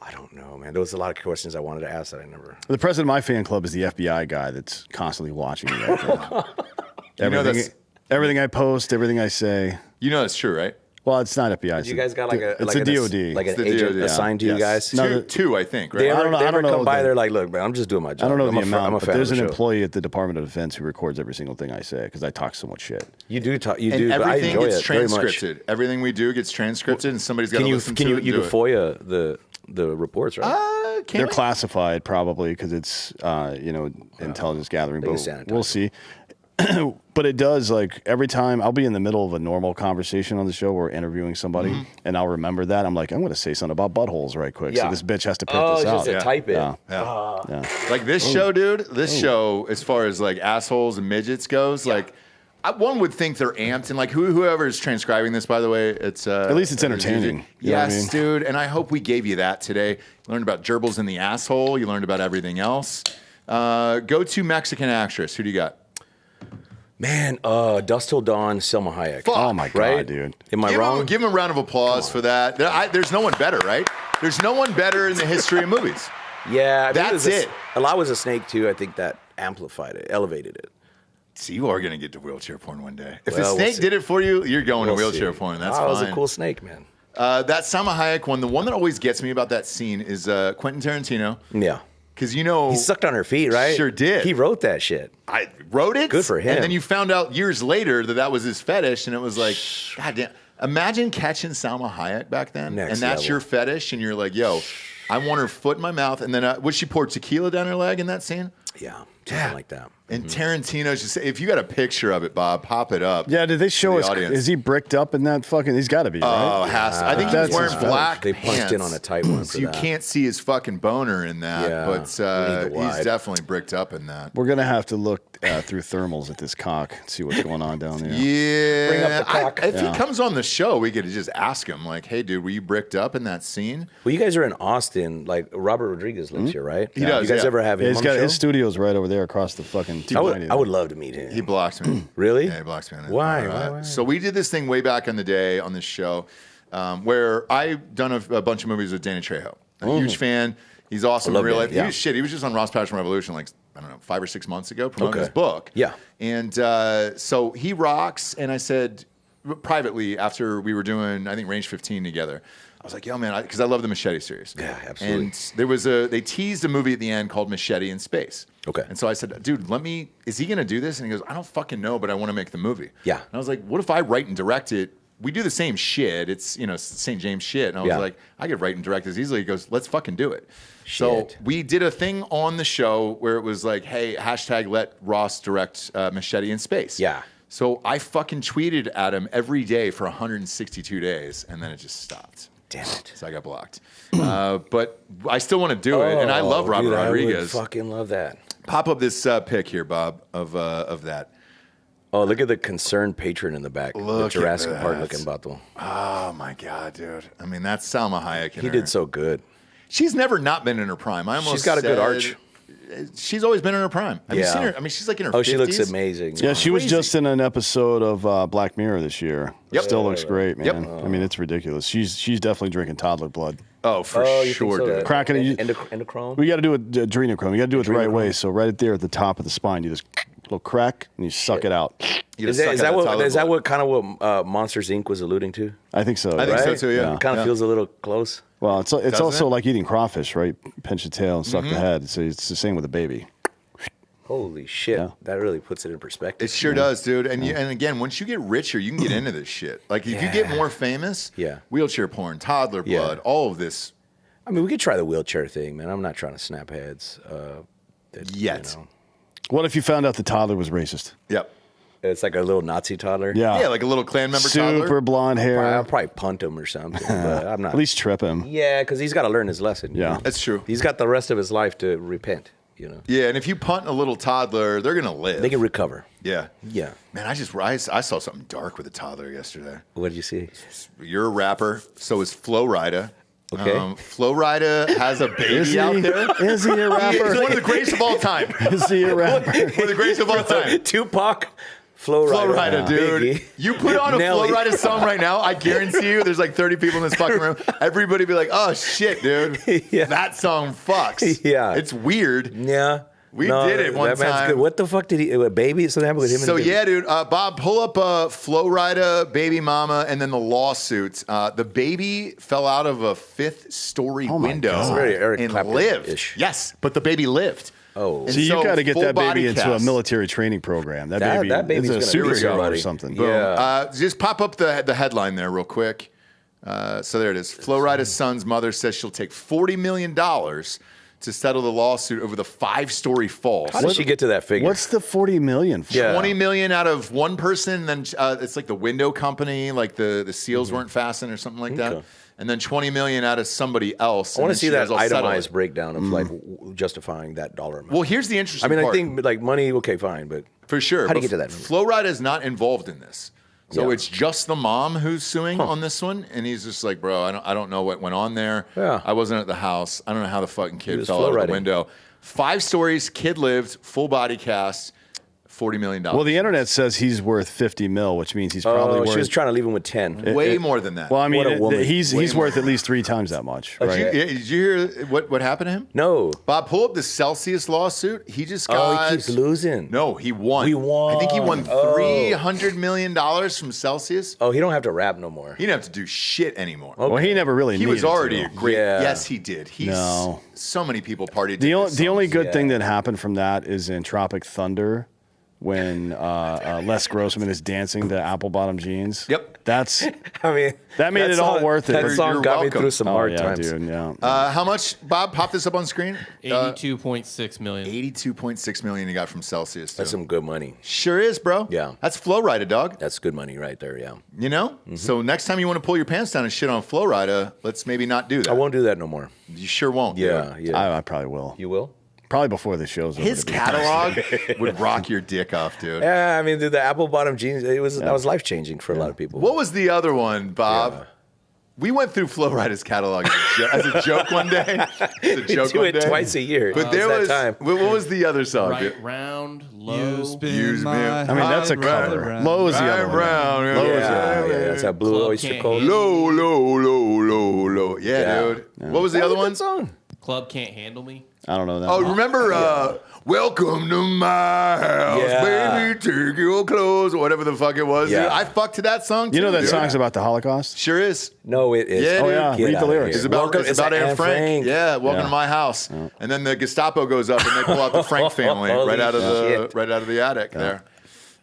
D: I don't know, man. There was a lot of questions I wanted to ask that I never.
C: The president of my fan club is the FBI guy that's constantly watching me. I think.
A: that's-
C: everything I post, everything I say.
A: You know that's true, right?
C: Well, it's not FBI.
D: You guys got like a
C: it's
D: like
C: a
D: an
C: DOD.
D: like an
A: It's the
D: agent
A: DOD,
D: assigned to you
A: Yes.
D: guys.
C: No,
A: Two, I think, right?
D: They ever,
C: I don't know-
D: they
C: I
D: ever
C: don't
D: come
C: know
D: by?
C: the-
D: They're like, look, man, I'm just doing my job.
C: I don't know
D: I'm
C: the
D: a
C: amount,
D: I'm a
C: but
D: fan
C: there's
D: of
C: an
D: the show.
C: employee at the Department of Defense who records every single thing I say because I talk so much shit.
D: You do talk. You
A: And
D: do. But I
A: everything
D: enjoy
A: gets
D: it very much.
A: transcripted. Everything we do gets transcripted, and somebody's got
D: Can
A: to
D: you
A: listen
D: can
A: to
D: you
A: it.
D: you
A: and
D: can
A: do it.
D: FOIA the reports, right?
A: Can
C: They're
A: we?
C: classified probably because it's intelligence gathering,
D: They
C: but
D: can sanitize
C: we'll see. But it does, like, every time I'll be in the middle of a normal conversation on the show, we're interviewing somebody, and I'll remember that. I'm like, I'm going to say something about buttholes right quick. So
D: Yeah.
C: this bitch has to pick
D: Oh,
C: this
D: it's
C: out.
D: just to type it.
C: Yeah.
A: Yeah. Like this show, dude. This show, as far as like assholes and midgets goes, like one would think they're amped, and like whoever is transcribing this, by the way, it's
C: At least it's entertaining. You know what I
A: Yes,
C: mean?
A: dude. And I hope we gave you that today. You learned about gerbils in the asshole. You learned about everything else. Go to Mexican actress. Who do you got?
D: Man, Dust Till Dawn, Selma Hayek.
A: Fuck.
C: Oh my god,
D: Right?
C: dude.
D: Am I wrong?
A: Give him a round of applause for that. There's no one better, right? There's no one better in the history of movies.
D: Yeah, I mean,
A: That's
D: was a-
A: it.
D: A lot was a snake too. I think that amplified it, elevated it.
A: See, you are going to get to wheelchair porn one day. If
D: Well,
A: the
D: we'll
A: snake
D: see.
A: did it for you, you're going
D: We'll
A: to wheelchair
D: see.
A: porn. That's
D: It
A: fine.
D: was a cool snake, man.
A: That Salma Hayek one, the one that always gets me about that scene is Quentin Tarantino.
D: Yeah.
A: Because you know,
D: He sucked on her feet, right?
A: Sure did.
D: He wrote that shit.
A: I wrote it.
D: Good for him.
A: And then you found out years later that was his fetish, and it was like, God damn. Imagine catching Salma Hayek back then,
D: Next
A: and that's
D: level.
A: your fetish, and you're like, yo, I want her foot in my mouth. And then would she pour tequila down her leg in that scene?
D: Yeah, something like that.
A: And Tarantino's just, if you got a picture of it, Bob, pop it up.
C: Yeah, did they show
A: the
C: us?
A: audience.
C: Is he bricked up in that fucking? He's got to be,
A: Oh,
C: right?
A: has to. I think he was
C: That's
A: wearing
C: his fetish.
A: black
D: They punched
A: pants.
D: in on a tight one
A: So
D: for
A: you
D: that.
A: can't see his fucking boner in that,
D: Yeah,
A: but
D: we need the
A: he's
D: wide.
A: definitely bricked up in that.
C: We're gonna have to look through thermals at this cock, and see what's going on down there.
A: Yeah.
D: Bring up the cock.
A: If
C: Yeah.
A: he comes on the show, we could just ask him, like, hey, dude, were you bricked up in that scene?
D: Well, you guys are in Austin. Like Robert Rodriguez lives here, right?
A: He does,
D: You guys
A: yeah.
D: ever have him
C: Yeah, he's
D: on
C: got
D: the
C: his
D: show?
C: studio's right over there across the fucking.
D: I would love to meet him.
A: He blocks me.
D: Really?
A: Yeah, he blocks me on it.
D: Why? Why?
A: So we did this thing way back in the day on this show where I've done a bunch of movies with Danny Trejo. A huge fan. He's awesome in
D: love
A: real
D: Danny,
A: life.
D: yeah.
A: He was shit. He was just on Ross Passion Revolution like I don't know, 5 or 6 months ago, promoting his
D: Okay.
A: book.
D: Yeah.
A: And so he rocks. And I said privately after we were doing, I think, Range 15 together, I was like, yo, man, because I love the Machete series.
D: Yeah, absolutely.
A: And they teased a movie at the end called Machete in Space.
D: Okay.
A: And so I said, dude, is he going to do this? And he goes, I don't fucking know, but I want to make the movie.
D: Yeah.
A: And I was like, what if I write and direct it? We do the same shit. It's, St. James shit. And I was
D: Yeah.
A: like, I could write and direct this easily. He goes, let's fucking do it. So
D: Shit.
A: we did a thing on the show where it was like, hey, hashtag let Ross direct Machete in Space.
D: Yeah.
A: So I fucking tweeted at him every day for 162 days, and then it just stopped.
D: Damn it.
A: So I got blocked. But I still want to do it, and I love Robert
D: dude,
A: Rodriguez.
D: I would fucking love that.
A: Pop up this pic here, Bob, of that.
D: Oh, look at the concerned patron in the back.
A: Look
D: the Jurassic
A: at
D: Park
A: that.
D: looking bottle.
A: Oh my god, dude! I mean, that's Salma Hayek.
D: He did so good.
A: She's never not been in her prime. I almost
D: She's got a good
A: said-
D: arch.
A: She's always been in her prime. Have you
D: Yeah.
A: seen her? I mean, she's like in her 50s.
D: Oh, she looks amazing.
C: Yeah, she was
A: Crazy.
C: just in an episode of Black Mirror this year.
A: Yep.
C: Still looks great, man.
A: Yep.
C: I mean, it's ridiculous. She's definitely drinking toddler blood.
A: Oh, for
D: Oh, you
A: sure,
D: think so?
A: dude.
C: Cracking it.
D: Endochrome?
C: We got to do it adrenochrome. You got to do it the right way. So right there at the top of the spine, you just little crack and you suck it out.
A: You
D: Is
A: just
D: that, is
A: suck
D: that
A: out
D: what
A: toddler
D: is that
A: blood.
D: what kind of what Monsters Inc. was alluding to?
C: I think so.
A: I think so
D: Right?
A: too. Yeah.
C: Yeah.
D: It kind of feels a little close.
C: Well, it's
A: Doesn't
C: also
A: it?
C: like eating crawfish, right? Pinch the tail and suck the head. So it's the same with a baby.
D: Holy shit.
C: Yeah.
D: That really puts it in perspective.
A: It sure does, dude. And and again, once you get richer, you can get into this shit. Like if you get more famous,
D: Yeah.
A: wheelchair porn, toddler
D: Yeah.
A: blood, all of this.
D: I mean, we could try the wheelchair thing, man. I'm not trying to snap heads.
A: Yet.
C: What if you found out the toddler was racist?
A: Yep.
D: It's like a little Nazi toddler.
C: Yeah.
A: Yeah, like a little clan member
C: Super
A: toddler.
C: blonde hair.
D: I'll probably punt him or something. But I'm not.
C: At least trip him.
D: Yeah, because he's got to learn his lesson. you
C: Yeah.
D: know?
A: That's true.
D: He's got the rest of his life to repent. You know,
A: Yeah, and if you punt a little toddler, they're gonna live.
D: they can recover.
A: Yeah.
D: Yeah.
A: Man, I saw something dark with a toddler yesterday.
D: What did you see?
A: You're a rapper, so is Flo Rida.
D: Okay.
A: Flo Rida has a
C: Is
A: baby out
C: he?
A: there.
C: Is he a
A: He's
C: rapper?
A: one of the greatest of all time.
C: Is he a rapper?
A: One of the greatest of all time.
D: Tupac, Flo
A: Flo
D: Rida,
A: Rida, dude.
D: Biggie.
A: You put on a
D: Nelly.
A: Flo Rida song right now, I guarantee you there's like 30 people in this fucking room. Everybody be like, oh shit, dude.
D: Yeah.
A: That song fucks.
D: Yeah.
A: It's weird.
D: Yeah.
A: We did it one
D: that man's
A: time.
D: good. What the fuck did he? A baby? Something happened with him.
A: So
D: and the
A: yeah, dude. Bob, pull up Flo Rida, Baby Mama, and then the lawsuits. The baby fell out of a 5th-story
C: Oh my
A: window
C: God. It's
D: very Eric
A: and
D: Clapton-ish.
A: lived. Yes, but the baby lived.
D: Oh.
A: And
C: So you got to get
A: full
C: that
A: body
C: baby into a
A: cast.
C: military training program. That
D: That-
C: baby,
D: that baby's
C: is a
D: gonna be
C: superhero or
D: somebody.
C: something.
D: Yeah.
A: Just pop up the headline there real quick. So there it is. Flo Rida's son's mother says she'll take $40 million to settle the lawsuit over the 5-story fall.
D: How did she get to that figure?
C: What's the 40 million for?
D: Yeah.
A: 20 million out of one person, then it's like the window company, like the seals weren't fastened or something like that.
D: Okay.
A: And then 20 million out of somebody else.
D: I want
A: and
D: to see
A: then she
D: that
A: goes, "I'll settle
D: itemized
A: it."
D: breakdown of like justifying that dollar amount.
A: Well, here's the interesting
D: I mean,
A: part.
D: I think like money, okay, fine, but
A: For sure.
D: How do you
A: but
D: get to that?
A: Flo Rida is not involved in this. So
D: Yeah.
A: it's just the mom who's suing on this one. And he's just like, bro, I don't know what went on there.
D: Yeah.
A: I wasn't at the house. I don't know how the fucking kid
D: was
A: fell out of the
D: Flo-riding.
A: window. 5 stories, kid lived, full body cast, $40 million.
C: Well, the internet says he's worth 50 mil, which means he's probably
D: oh,
C: worth.
D: she was trying to leave him with 10.
A: way more than that.
C: well, I mean,
D: What a woman.
C: he's
A: Way more.
C: worth at least 3 times that much.
A: Did
C: Right?
A: you hear what happened to him?
D: No.
A: Bob, pull up the Celsius lawsuit. He just
D: Oh,
A: got.
D: he keeps losing.
A: No, he won.
D: He won.
A: I think he won
D: Oh.
A: $300 million from Celsius.
D: Oh, he don't have to rap no more.
A: He didn't have to do shit anymore.
C: Well, he never really.
A: He was
C: needed
A: already
C: to.
A: a great.
D: Yeah.
A: Yes, he did. He's
C: No.
A: so many people partied.
C: The only good
D: Yeah.
C: thing that happened from that is in Tropic Thunder when Les Grossman is dancing to Apple Bottom Jeans.
A: Yep.
C: That's
D: I mean,
C: That made it all worth it.
D: That
C: You're
D: song got me
A: welcome.
D: through some
C: oh
D: hard
C: yeah,
D: times.
C: dude. Yeah.
A: How much, Bob? Pop this up on screen.
F: 82.6 million.
A: 82.6 million he got from Celsius.
D: That's
A: too.
D: some good money.
A: Sure is, bro.
D: Yeah.
A: That's Flo Rida, dog.
D: That's good money right there. Yeah.
A: You know.
D: Mm-hmm.
A: So next time you want to pull your pants down and shit on Flo Rida, let's maybe not do that.
D: I won't do that no more.
A: You sure won't.
D: Yeah.
A: dude.
D: Yeah.
C: I probably will.
D: You will?
C: Probably before the show's over.
A: His
C: to be
A: catalog would rock your dick off, dude.
D: Yeah. I mean, dude, the apple bottom jeans. That was life changing for a lot of people.
A: What was the other one, Bob?
D: Yeah.
A: We went through Flo Rida's catalog as a joke one day. As a
D: We
A: joke
D: do
A: one
D: it
A: day.
D: twice a year.
A: But
D: It's
A: there
D: that
A: was
D: time.
A: what was the other song?
F: Right,
A: dude?
F: round, low.
A: Use me.
C: I mean, that's a cover. Low is the other one.
A: Brown.
C: Low is the
D: Yeah,
C: other one.
D: yeah, that's that blue
F: Club
D: oyster
F: can't
D: cult.
F: handle
A: Low. Yeah,
D: Yeah.
A: dude. What was the
D: That
A: other
D: was a
A: one?
D: good song.
F: Club Can't Handle Me.
C: I don't know that.
A: Oh, remember Welcome to My House,
D: Yeah.
A: Baby, take your clothes, or whatever the fuck it was.
D: Yeah.
A: Dude, I fucked to that song, too.
C: You know that
A: dude.
C: song's about the Holocaust?
A: Sure is.
D: No, it is.
A: Yeah,
C: Oh,
A: dude.
C: yeah.
D: Get
C: Read
D: out
C: the
D: of
C: lyrics.
A: It's
D: here.
A: about,
D: Welcome-
A: Anne
D: Anne
A: Frank. Yeah, welcome
C: Yeah.
A: to my house. And then the Gestapo goes up and they pull out the Frank family
D: Holy
A: right out of
D: shit.
A: the attic there.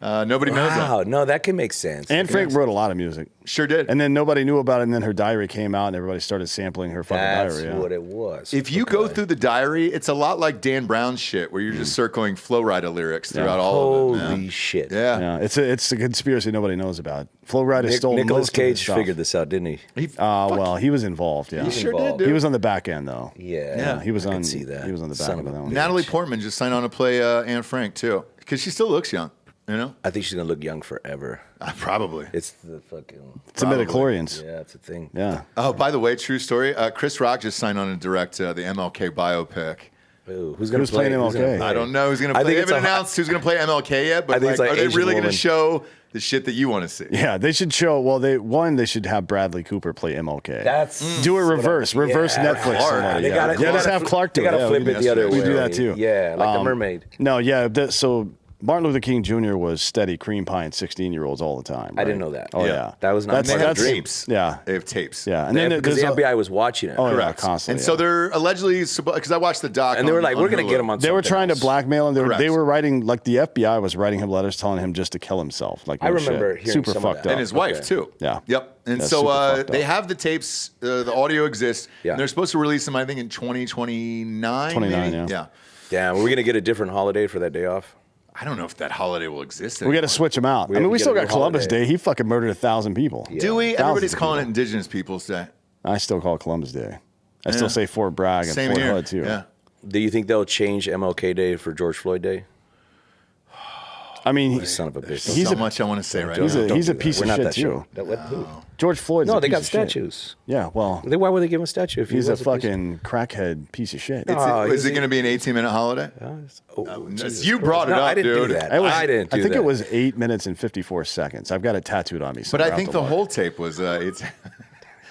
A: Nobody knows
D: Wow,
A: that.
D: no, that can make sense.
C: Anne Frank wrote a lot of music.
A: Sure did.
C: And then nobody knew about it, and then her diary came out, and everybody started sampling her fucking
D: That's
C: diary. Yeah.
D: what it was.
A: If you go through the diary, it's a lot like Dan Brown's shit, where you're just circling Flo Rida lyrics throughout all of it.
D: Holy
A: man.
D: shit.
A: Yeah.
C: Yeah, it's a conspiracy nobody knows about. Flo Rida stole
D: Nicolas
C: most of his
D: Cage
C: stuff.
D: figured this out, didn't he?
C: Well, he was involved. Yeah,
A: He sure did,
D: involved.
A: dude.
C: He was on the back end though.
D: Yeah.
C: He was
D: I
C: on.
D: can see that.
C: He was on the back
D: Son
C: end
D: of
C: of
D: a
C: that one.
A: Natalie Portman just signed on to play Anne Frank, too, because she still looks young, you know?
D: I think she's going to look young forever.
A: Probably.
D: It's the fucking...
C: It's the midichlorians.
D: Yeah, it's a thing.
C: Yeah.
A: Oh, by the way, true story. Chris Rock just signed on to direct the MLK biopic.
D: Ooh, who's going
C: Who's
D: to play
C: playing
D: who's gonna
C: MLK?
D: play?
A: I don't know who's going to
D: I
A: play. They
D: think it's
A: haven't
D: a-
A: announced who's going to play MLK yet, but
D: I think it's like
A: are they
D: Asian
A: really going to
D: woman.
A: show the shit that you want to see?
C: Yeah, they should show. Well, they should have Bradley Cooper play MLK.
D: That's...
C: Do it reverse
D: Yeah.
C: Netflix.
A: Clark.
C: Somebody,
D: They
C: yeah.
D: gotta-
C: Yeah, just have Clark do
D: They
C: it.
D: got to
C: Yeah,
D: flip
C: we
D: it the other way.
C: do that too.
D: Yeah, like the mermaid.
C: No, yeah. So Martin Luther King Jr. was steady cream pieing 16-year-olds all the time.
D: I
C: right?
D: didn't know that.
C: Oh
A: Yeah.
C: yeah,
D: That was not
A: And they have
D: That's-
A: tapes.
C: Yeah,
A: They have tapes.
C: yeah. And then
D: because the
C: there's
D: FBI was watching it.
C: Oh, yeah,
A: Correct.
C: constantly.
A: And so they're allegedly, because I watched the doc.
D: And they were like,
A: on
D: we're going to
A: Hulu.
D: get him on
C: They were
D: something
C: trying to
D: else.
C: blackmail him. They
A: Correct.
C: were writing, like the FBI was writing him letters telling him just to kill himself. Like
D: I
C: no
D: remember
C: shit.
D: hearing
C: super
D: some of
C: fucked
D: that.
C: up.
A: And his wife,
D: Okay.
A: too.
C: Yeah.
A: Yep. And
C: That's
A: so
C: super fucked
A: they
C: up.
A: have the tapes, the audio exists.
D: Yeah.
A: And they're supposed to release them, I think, in 2029.
C: 29,
A: maybe?
C: yeah.
D: Damn, we're going to get a different holiday for that day off.
A: I don't know if that holiday will exist
C: We got to switch him out.
D: We
C: I
D: have
C: mean,
D: to
C: we
D: get
C: still
D: a
C: got
D: new
C: Columbus
D: holiday.
C: Day. He fucking murdered 1,000 people.
D: Yeah.
A: Do we?
C: Thousands
A: Everybody's
C: of
A: calling it
C: people.
A: Indigenous Peoples Day.
C: I still call it Columbus Day. I still say Fort Bragg and
A: Same
C: Fort
A: here.
C: Hood too.
A: Yeah.
D: Do you think they'll change MLK Day for George Floyd Day?
C: I mean,
D: You son of a bitch.
C: He's
A: so
C: a-
A: much I want to say right
C: he's
A: now.
C: a
D: Don't do
C: piece
D: that.
C: of
D: We're not
C: shit
D: that
C: too.
D: show. That what? Who?
C: George Floyd's
D: No,
C: a
D: they
C: piece
D: got
C: of shit.
D: statues.
C: Yeah, well,
D: Then why would they give him a statue if he
C: he's a
D: was piece of-
C: fucking crackhead piece of shit.
A: Is it going to be an 18-minute holiday?
D: Oh, Jesus
A: You
D: Christ.
A: brought it
D: No,
A: up,
D: I didn't
A: dude.
D: do that.
C: It was-
D: I didn't do
C: I think
D: that.
C: it was 8 minutes and 54 seconds. I've got it tattooed on me.
A: But
C: somewhere
A: I
C: out
A: think the
C: mark.
A: whole tape was it's.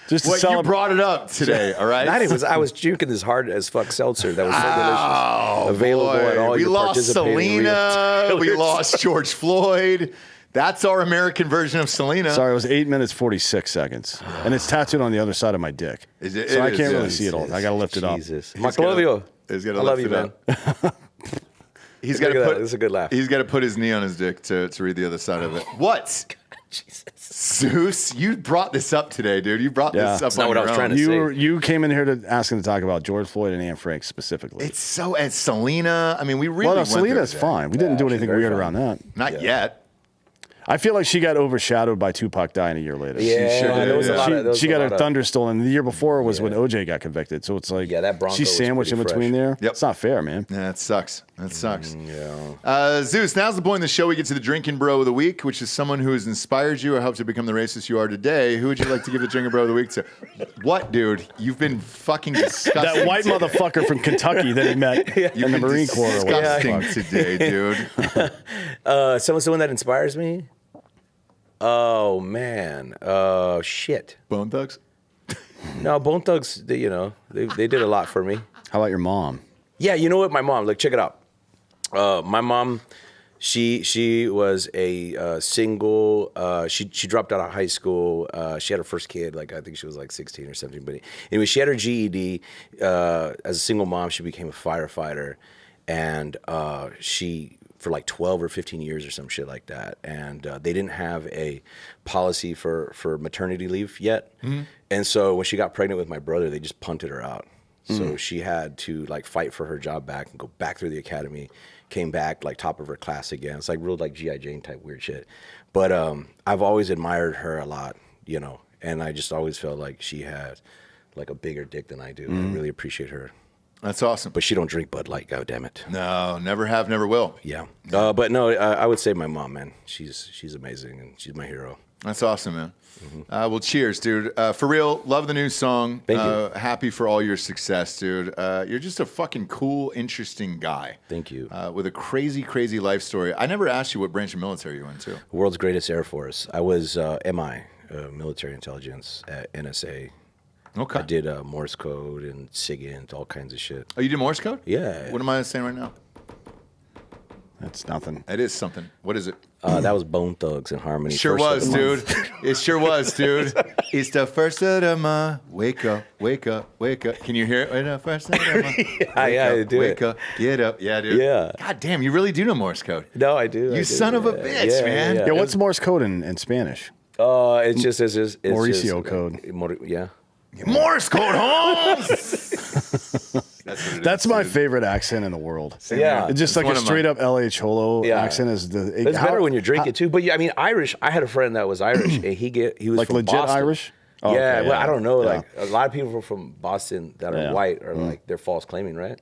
C: just to
A: What you
C: celebrate.
A: brought it up today, all right?
D: I was drinking this hard as fuck seltzer that was so
A: Oh,
D: delicious. Available
A: boy.
D: at all
A: We
D: your
A: lost
D: participating
A: Selena. We
D: retailers.
A: lost George Floyd. That's our American version of Selena.
C: Sorry, it was 8 minutes 46 seconds, and it's tattooed on the other side of my dick.
A: Is it-
C: so
A: it
C: I
A: is,
C: can't
A: yeah.
C: really see it all. I got to lift it up.
D: Jesus.
A: He's gotta-
D: Maclovio.
A: he's
D: I
A: gotta
D: love
A: lift
D: you,
A: it
D: man.
A: up. He's
D: Look
A: got to
D: at
A: put.
D: that. This is a good laugh.
A: He's got to put his knee on his dick to read the other side of it. What?
D: Jesus.
A: Zeus, you brought this up today, dude. You brought
C: Yeah.
A: this up
C: That's
D: not
A: on
D: what I
A: your
D: was
A: own.
D: trying to say.
C: You came in here to asking to talk about George Floyd and Anne Frank specifically.
A: It's so and Selena. I mean, we really
C: well, no,
A: went through
C: Selena's
A: it.
C: fine. We didn't do
D: she's
C: anything
D: very
C: weird
D: fine.
C: around that.
A: Not yet.
C: I feel like she got overshadowed by Tupac dying a year later.
D: Yeah,
A: sure did,
D: there was
A: yeah.
D: a lot of. there was
C: She
D: a
C: got
D: lot
C: her
D: of-
C: thunder stolen. The year before was when OJ got convicted. So it's like,
D: Yeah, that Bronco
C: she's
D: was
C: sandwiched in
D: pretty
C: between
D: fresh.
C: there.
A: Yep.
C: It's not fair, man.
A: Yeah, it sucks. That sucks.
D: Yeah.
A: Zeus, now's the point in the show we get to the Drinkin' Bro of the Week, which is someone who has inspired you or helped you become the racist you are today. Who would you like to give the Drinkin' Bro of the Week to? What, dude? You've been fucking disgusting.
C: That white motherfucker from Kentucky that he met
A: You've
C: in the
A: been
C: Marine Corps. or whatever.
A: disgusting today, dude.
D: Someone that inspires me. Oh man. Shit.
A: Bone Thugs?
D: No, Bone Thugs. They did a lot for me.
C: How about your mom?
D: Yeah, you know what? My mom. Like, check it out. My mom, she was a single. She dropped out of high school. She had her first kid. Like, I think she was like 16 or 17. But anyway, she had her GED. As a single mom, she became a firefighter, and she for like 12 or 15 years or some shit like that. And they didn't have a policy for maternity leave yet. And so when she got pregnant with my brother, they just punted her out. So she had to like fight for her job back and go back through the academy, came back like top of her class again. It's like real like G.I. Jane type weird shit. But I've always admired her a lot, and I just always felt like she had like a bigger dick than I do. I really appreciate her.
A: That's awesome.
D: But she don't drink Bud Light, God damn it.
A: No, never have, never will.
D: Yeah. But no, I would say my mom, man. She's amazing and she's my hero.
A: That's awesome, man. Well, cheers, dude. For real, love the new song.
D: Thank you.
A: Happy for all your success, dude. You're just a fucking cool, interesting guy.
D: Thank you.
A: With a crazy, crazy life story. I never asked you what branch of military you went to.
D: World's greatest Air Force. I was MI, military intelligence at NSA.
A: Okay.
D: I did Morse code and SIGINT, all kinds of shit.
A: Oh, you did Morse code?
D: Yeah.
A: What am I saying right now?
C: That's nothing.
A: It is something. What is it?
D: That was Bone Thugs and Harmony.
A: Sure
D: First of
A: was,
D: the
A: dude.
D: month.
A: It sure was, dude. It's the first of the month. Wake up, wake up, wake up. Can you hear it? It's the first of the month.
D: I do
A: Wake
D: it.
A: up, get up. Yeah, dude.
D: Yeah.
A: God damn, you really do know Morse code.
D: No, I do. I
A: You
D: do,
A: son of a
D: yeah.
A: bitch, man.
C: Yeah, what's Morse code in Spanish?
D: It's just
C: Mauricio code.
D: Yeah.
A: Morse code, Holmes.
C: That's my favorite accent in the world.
D: Yeah.
C: It's just
A: It's
C: like
A: one
C: a
A: of
C: straight
A: mine.
C: up LA Cholo
D: Yeah.
C: accent. Is the
D: It's better when you drink it too. But yeah, I mean, Irish. I had a friend that was Irish, and he was
C: like
D: from
C: legit
D: Boston.
C: Irish. Oh,
D: Yeah,
C: okay,
D: well, I don't know.
C: Yeah.
D: Like a lot of people from Boston that are
C: Yeah.
D: white are like they're false claiming, right?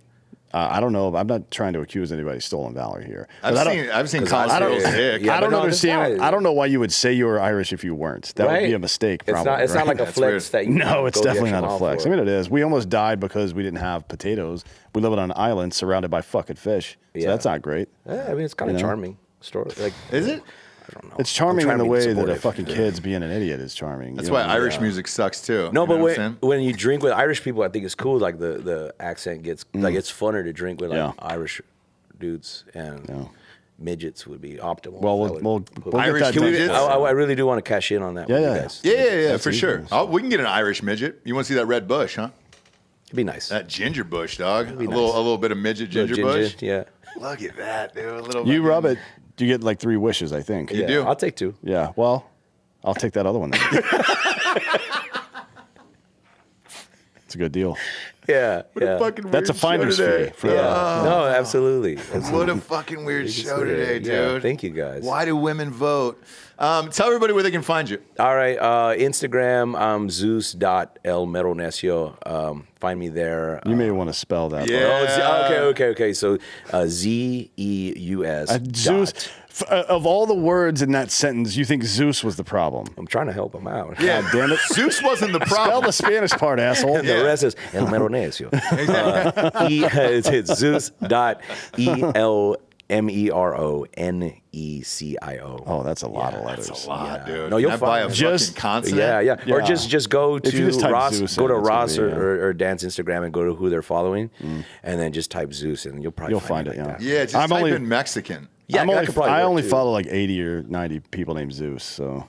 C: I don't know. I'm not trying to accuse anybody of stolen valor here.
A: I've
C: But
A: seen
D: 'cause
A: Colin
D: I don't-
A: Farrell's dick.
D: Yeah,
C: I don't
D: but no, this
C: understand.
D: guy-
C: I don't know why you would say you were Irish if you weren't. That would be
D: Right?
C: a mistake.
D: It's
C: Probably,
D: not. It's
C: right?
D: not like a
A: That's
D: flex
A: weird.
D: that you.
C: No, it's
D: go the
C: definitely
D: extra
C: not a
D: mile
C: flex.
D: for.
C: I mean, it is. We almost died because we didn't have potatoes. We live on an island surrounded by fucking fish. So
D: Yeah.
C: that's not great.
D: Yeah, I mean, it's kind of charming story. Like,
A: Is it?
D: I don't know.
C: It's charming
D: I'm
C: in the
D: trying to
C: way
D: be
C: that a
D: supportive.
C: fucking kid's being an idiot is charming.
A: That's
C: You
A: why
C: know?
A: Irish music sucks too.
D: No,
A: You
D: but
A: know what I'm saying?
D: when you drink with Irish people, I think it's cool. Like the accent gets like it's funner to drink with like
C: Yeah.
D: Irish dudes and midgets would be optimal.
C: Well,
D: I
C: we'll
D: would
C: get
D: put-
A: Irish
C: that
A: Can we
C: done.
A: just-
D: I really do want to cash in on that.
C: Yeah,
D: with you
C: yeah.
D: guys.
A: Yeah,
C: That's
A: for
C: easy.
A: sure. We can get an Irish midget. You want to see that red bush, huh?
D: It'd be nice.
A: That ginger bush, dog. A
D: be nice.
A: little bit of midget
D: Little
A: ginger bush.
D: Yeah.
A: Look at that, dude. A little.
C: You rub it, you get like 3 wishes, I think.
A: You do.
D: I'll take 2.
C: Yeah. Well, I'll take that other one then. It's a good deal.
D: Yeah.
A: What a
D: yeah.
A: fucking weird
C: That's a finder's
A: show today.
C: fee for
D: Yeah.
C: that.
D: No, absolutely.
A: What a fucking weird show today,
D: Yeah,
A: dude.
D: thank you guys.
A: Why do women vote? Tell everybody where they can find you.
D: All right, Instagram, Zeus.elmeronecio. Find me there.
C: You may want to spell that.
A: Yeah.
D: Okay. So Zeus.
C: Zeus. Of all the words in that sentence, you think Zeus was the problem?
D: I'm trying to help him out.
A: Yeah,
C: damn it.
A: Zeus wasn't the
C: Spell
A: problem.
C: the Spanish part, asshole.
D: The rest is El Meronecio. It's Zeus.ELMERONECIO.
C: Oh, that's a lot of letters.
A: That's a lot, dude.
D: No, you'll
A: Can I buy a
D: find-
A: fucking
C: Just-
A: consonant.
D: Yeah. Or
C: Yeah.
D: just go
C: If you
D: to
C: just type
D: Ross,
C: Zeus
D: go
C: in,
D: to
C: it's gonna
D: Ross
C: be,
D: or Dan's Instagram and go to who they're following, and then just type Zeus and you'll probably
C: find it,
D: like
C: yeah.
D: that.
A: Yeah, just
C: I'm
A: type
C: only-
A: in Mexican.
D: Yeah, that could probably
C: I
D: work,
C: only
D: too.
C: follow like 80 or 90 people named Zeus. So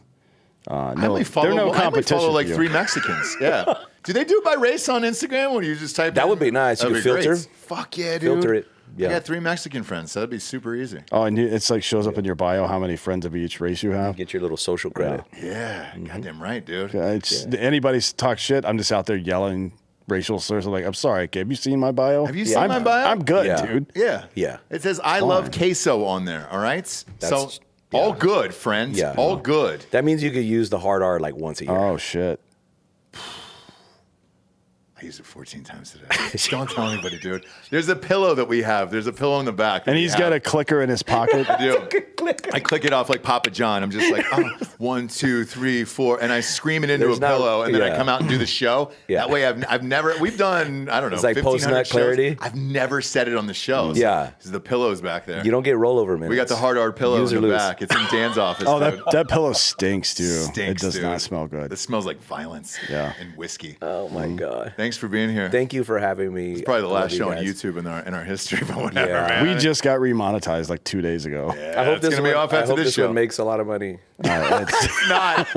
A: I only follow,
C: they're no
A: I only
C: competition
A: follow like
C: for you.
A: 3 Mexicans. Yeah. Do they do it by race on Instagram when you just type
D: That
A: in-
D: would be nice. You
A: That'd
D: could
A: be
D: filter.
A: great. Fuck yeah, dude.
D: Filter it.
A: I
D: Yeah.
A: got 3 Mexican friends, so that'd be super easy.
C: Oh, and it's like shows up in your bio how many friends of each race you have.
D: Get your little social credit.
A: Yeah, goddamn right, dude.
C: It's anybody talk shit. I'm just out there yelling racial slurs. I'm like, I'm sorry, kid. Have you seen my bio?
A: Have you seen my bio?
C: I'm good,
D: Yeah.
C: dude.
A: Yeah.
D: Yeah.
A: It says I love queso on there, all right? So all good, friends.
D: Yeah.
A: All good.
D: That means you could use the hard R like once a year.
C: Oh shit.
A: I used it 14 times today. Don't tell anybody, dude. There's a pillow that we have. There's a pillow in the back.
C: And he's got a clicker in his pocket.
A: I do. I click it off like Papa John. I'm just like, 1, 2, 3, 4, and I scream it into
D: There's
A: a
D: not-
A: pillow, and then I
D: yeah.
A: come out and do the show.
D: Yeah.
A: That way, I've never. We've done I don't know.
D: It's like
A: 1,500
D: post-nut clarity.
A: shows. I've never said it on the shows.
D: Yeah.
A: because the pillow's back there.
D: You don't get rollover minutes.
A: We got the hard pillow
D: Use
A: in
D: or
A: the
D: lose.
A: back. It's in Dan's office.
C: Oh,
A: dude.
C: that pillow stinks too.
A: Stinks,
C: it does
A: dude.
C: not smell good.
A: It smells like violence.
C: Yeah.
A: and whiskey.
D: Oh my god.
A: Thanks for being here.
D: Thank you for having me.
A: It's probably the
D: I love
A: last
D: you
A: show on
D: guys.
A: YouTube in our history, but whatever,
D: Yeah.
A: man.
C: We just got remonetized like 2 days ago.
A: Yeah,
D: I hope
A: it's
D: this
A: gonna be
D: one,
A: off
D: I
A: after
D: hope
A: this
D: this
A: show.
D: one makes a lot of money.
A: It's not.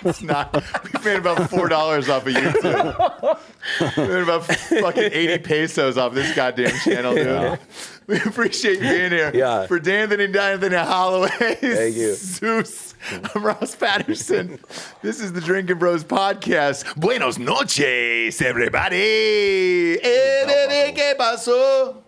A: It's not. We made about $4 off of YouTube. We made about fucking 80 pesos off this goddamn channel, dude. We appreciate you being here.
D: Yeah.
A: For D'Anthony Holloway.
D: Thank you.
A: Zeus. I'm Ross Patterson. This is the Drinkin' Bros podcast. Buenos noches, everybody. Baby Que Paso.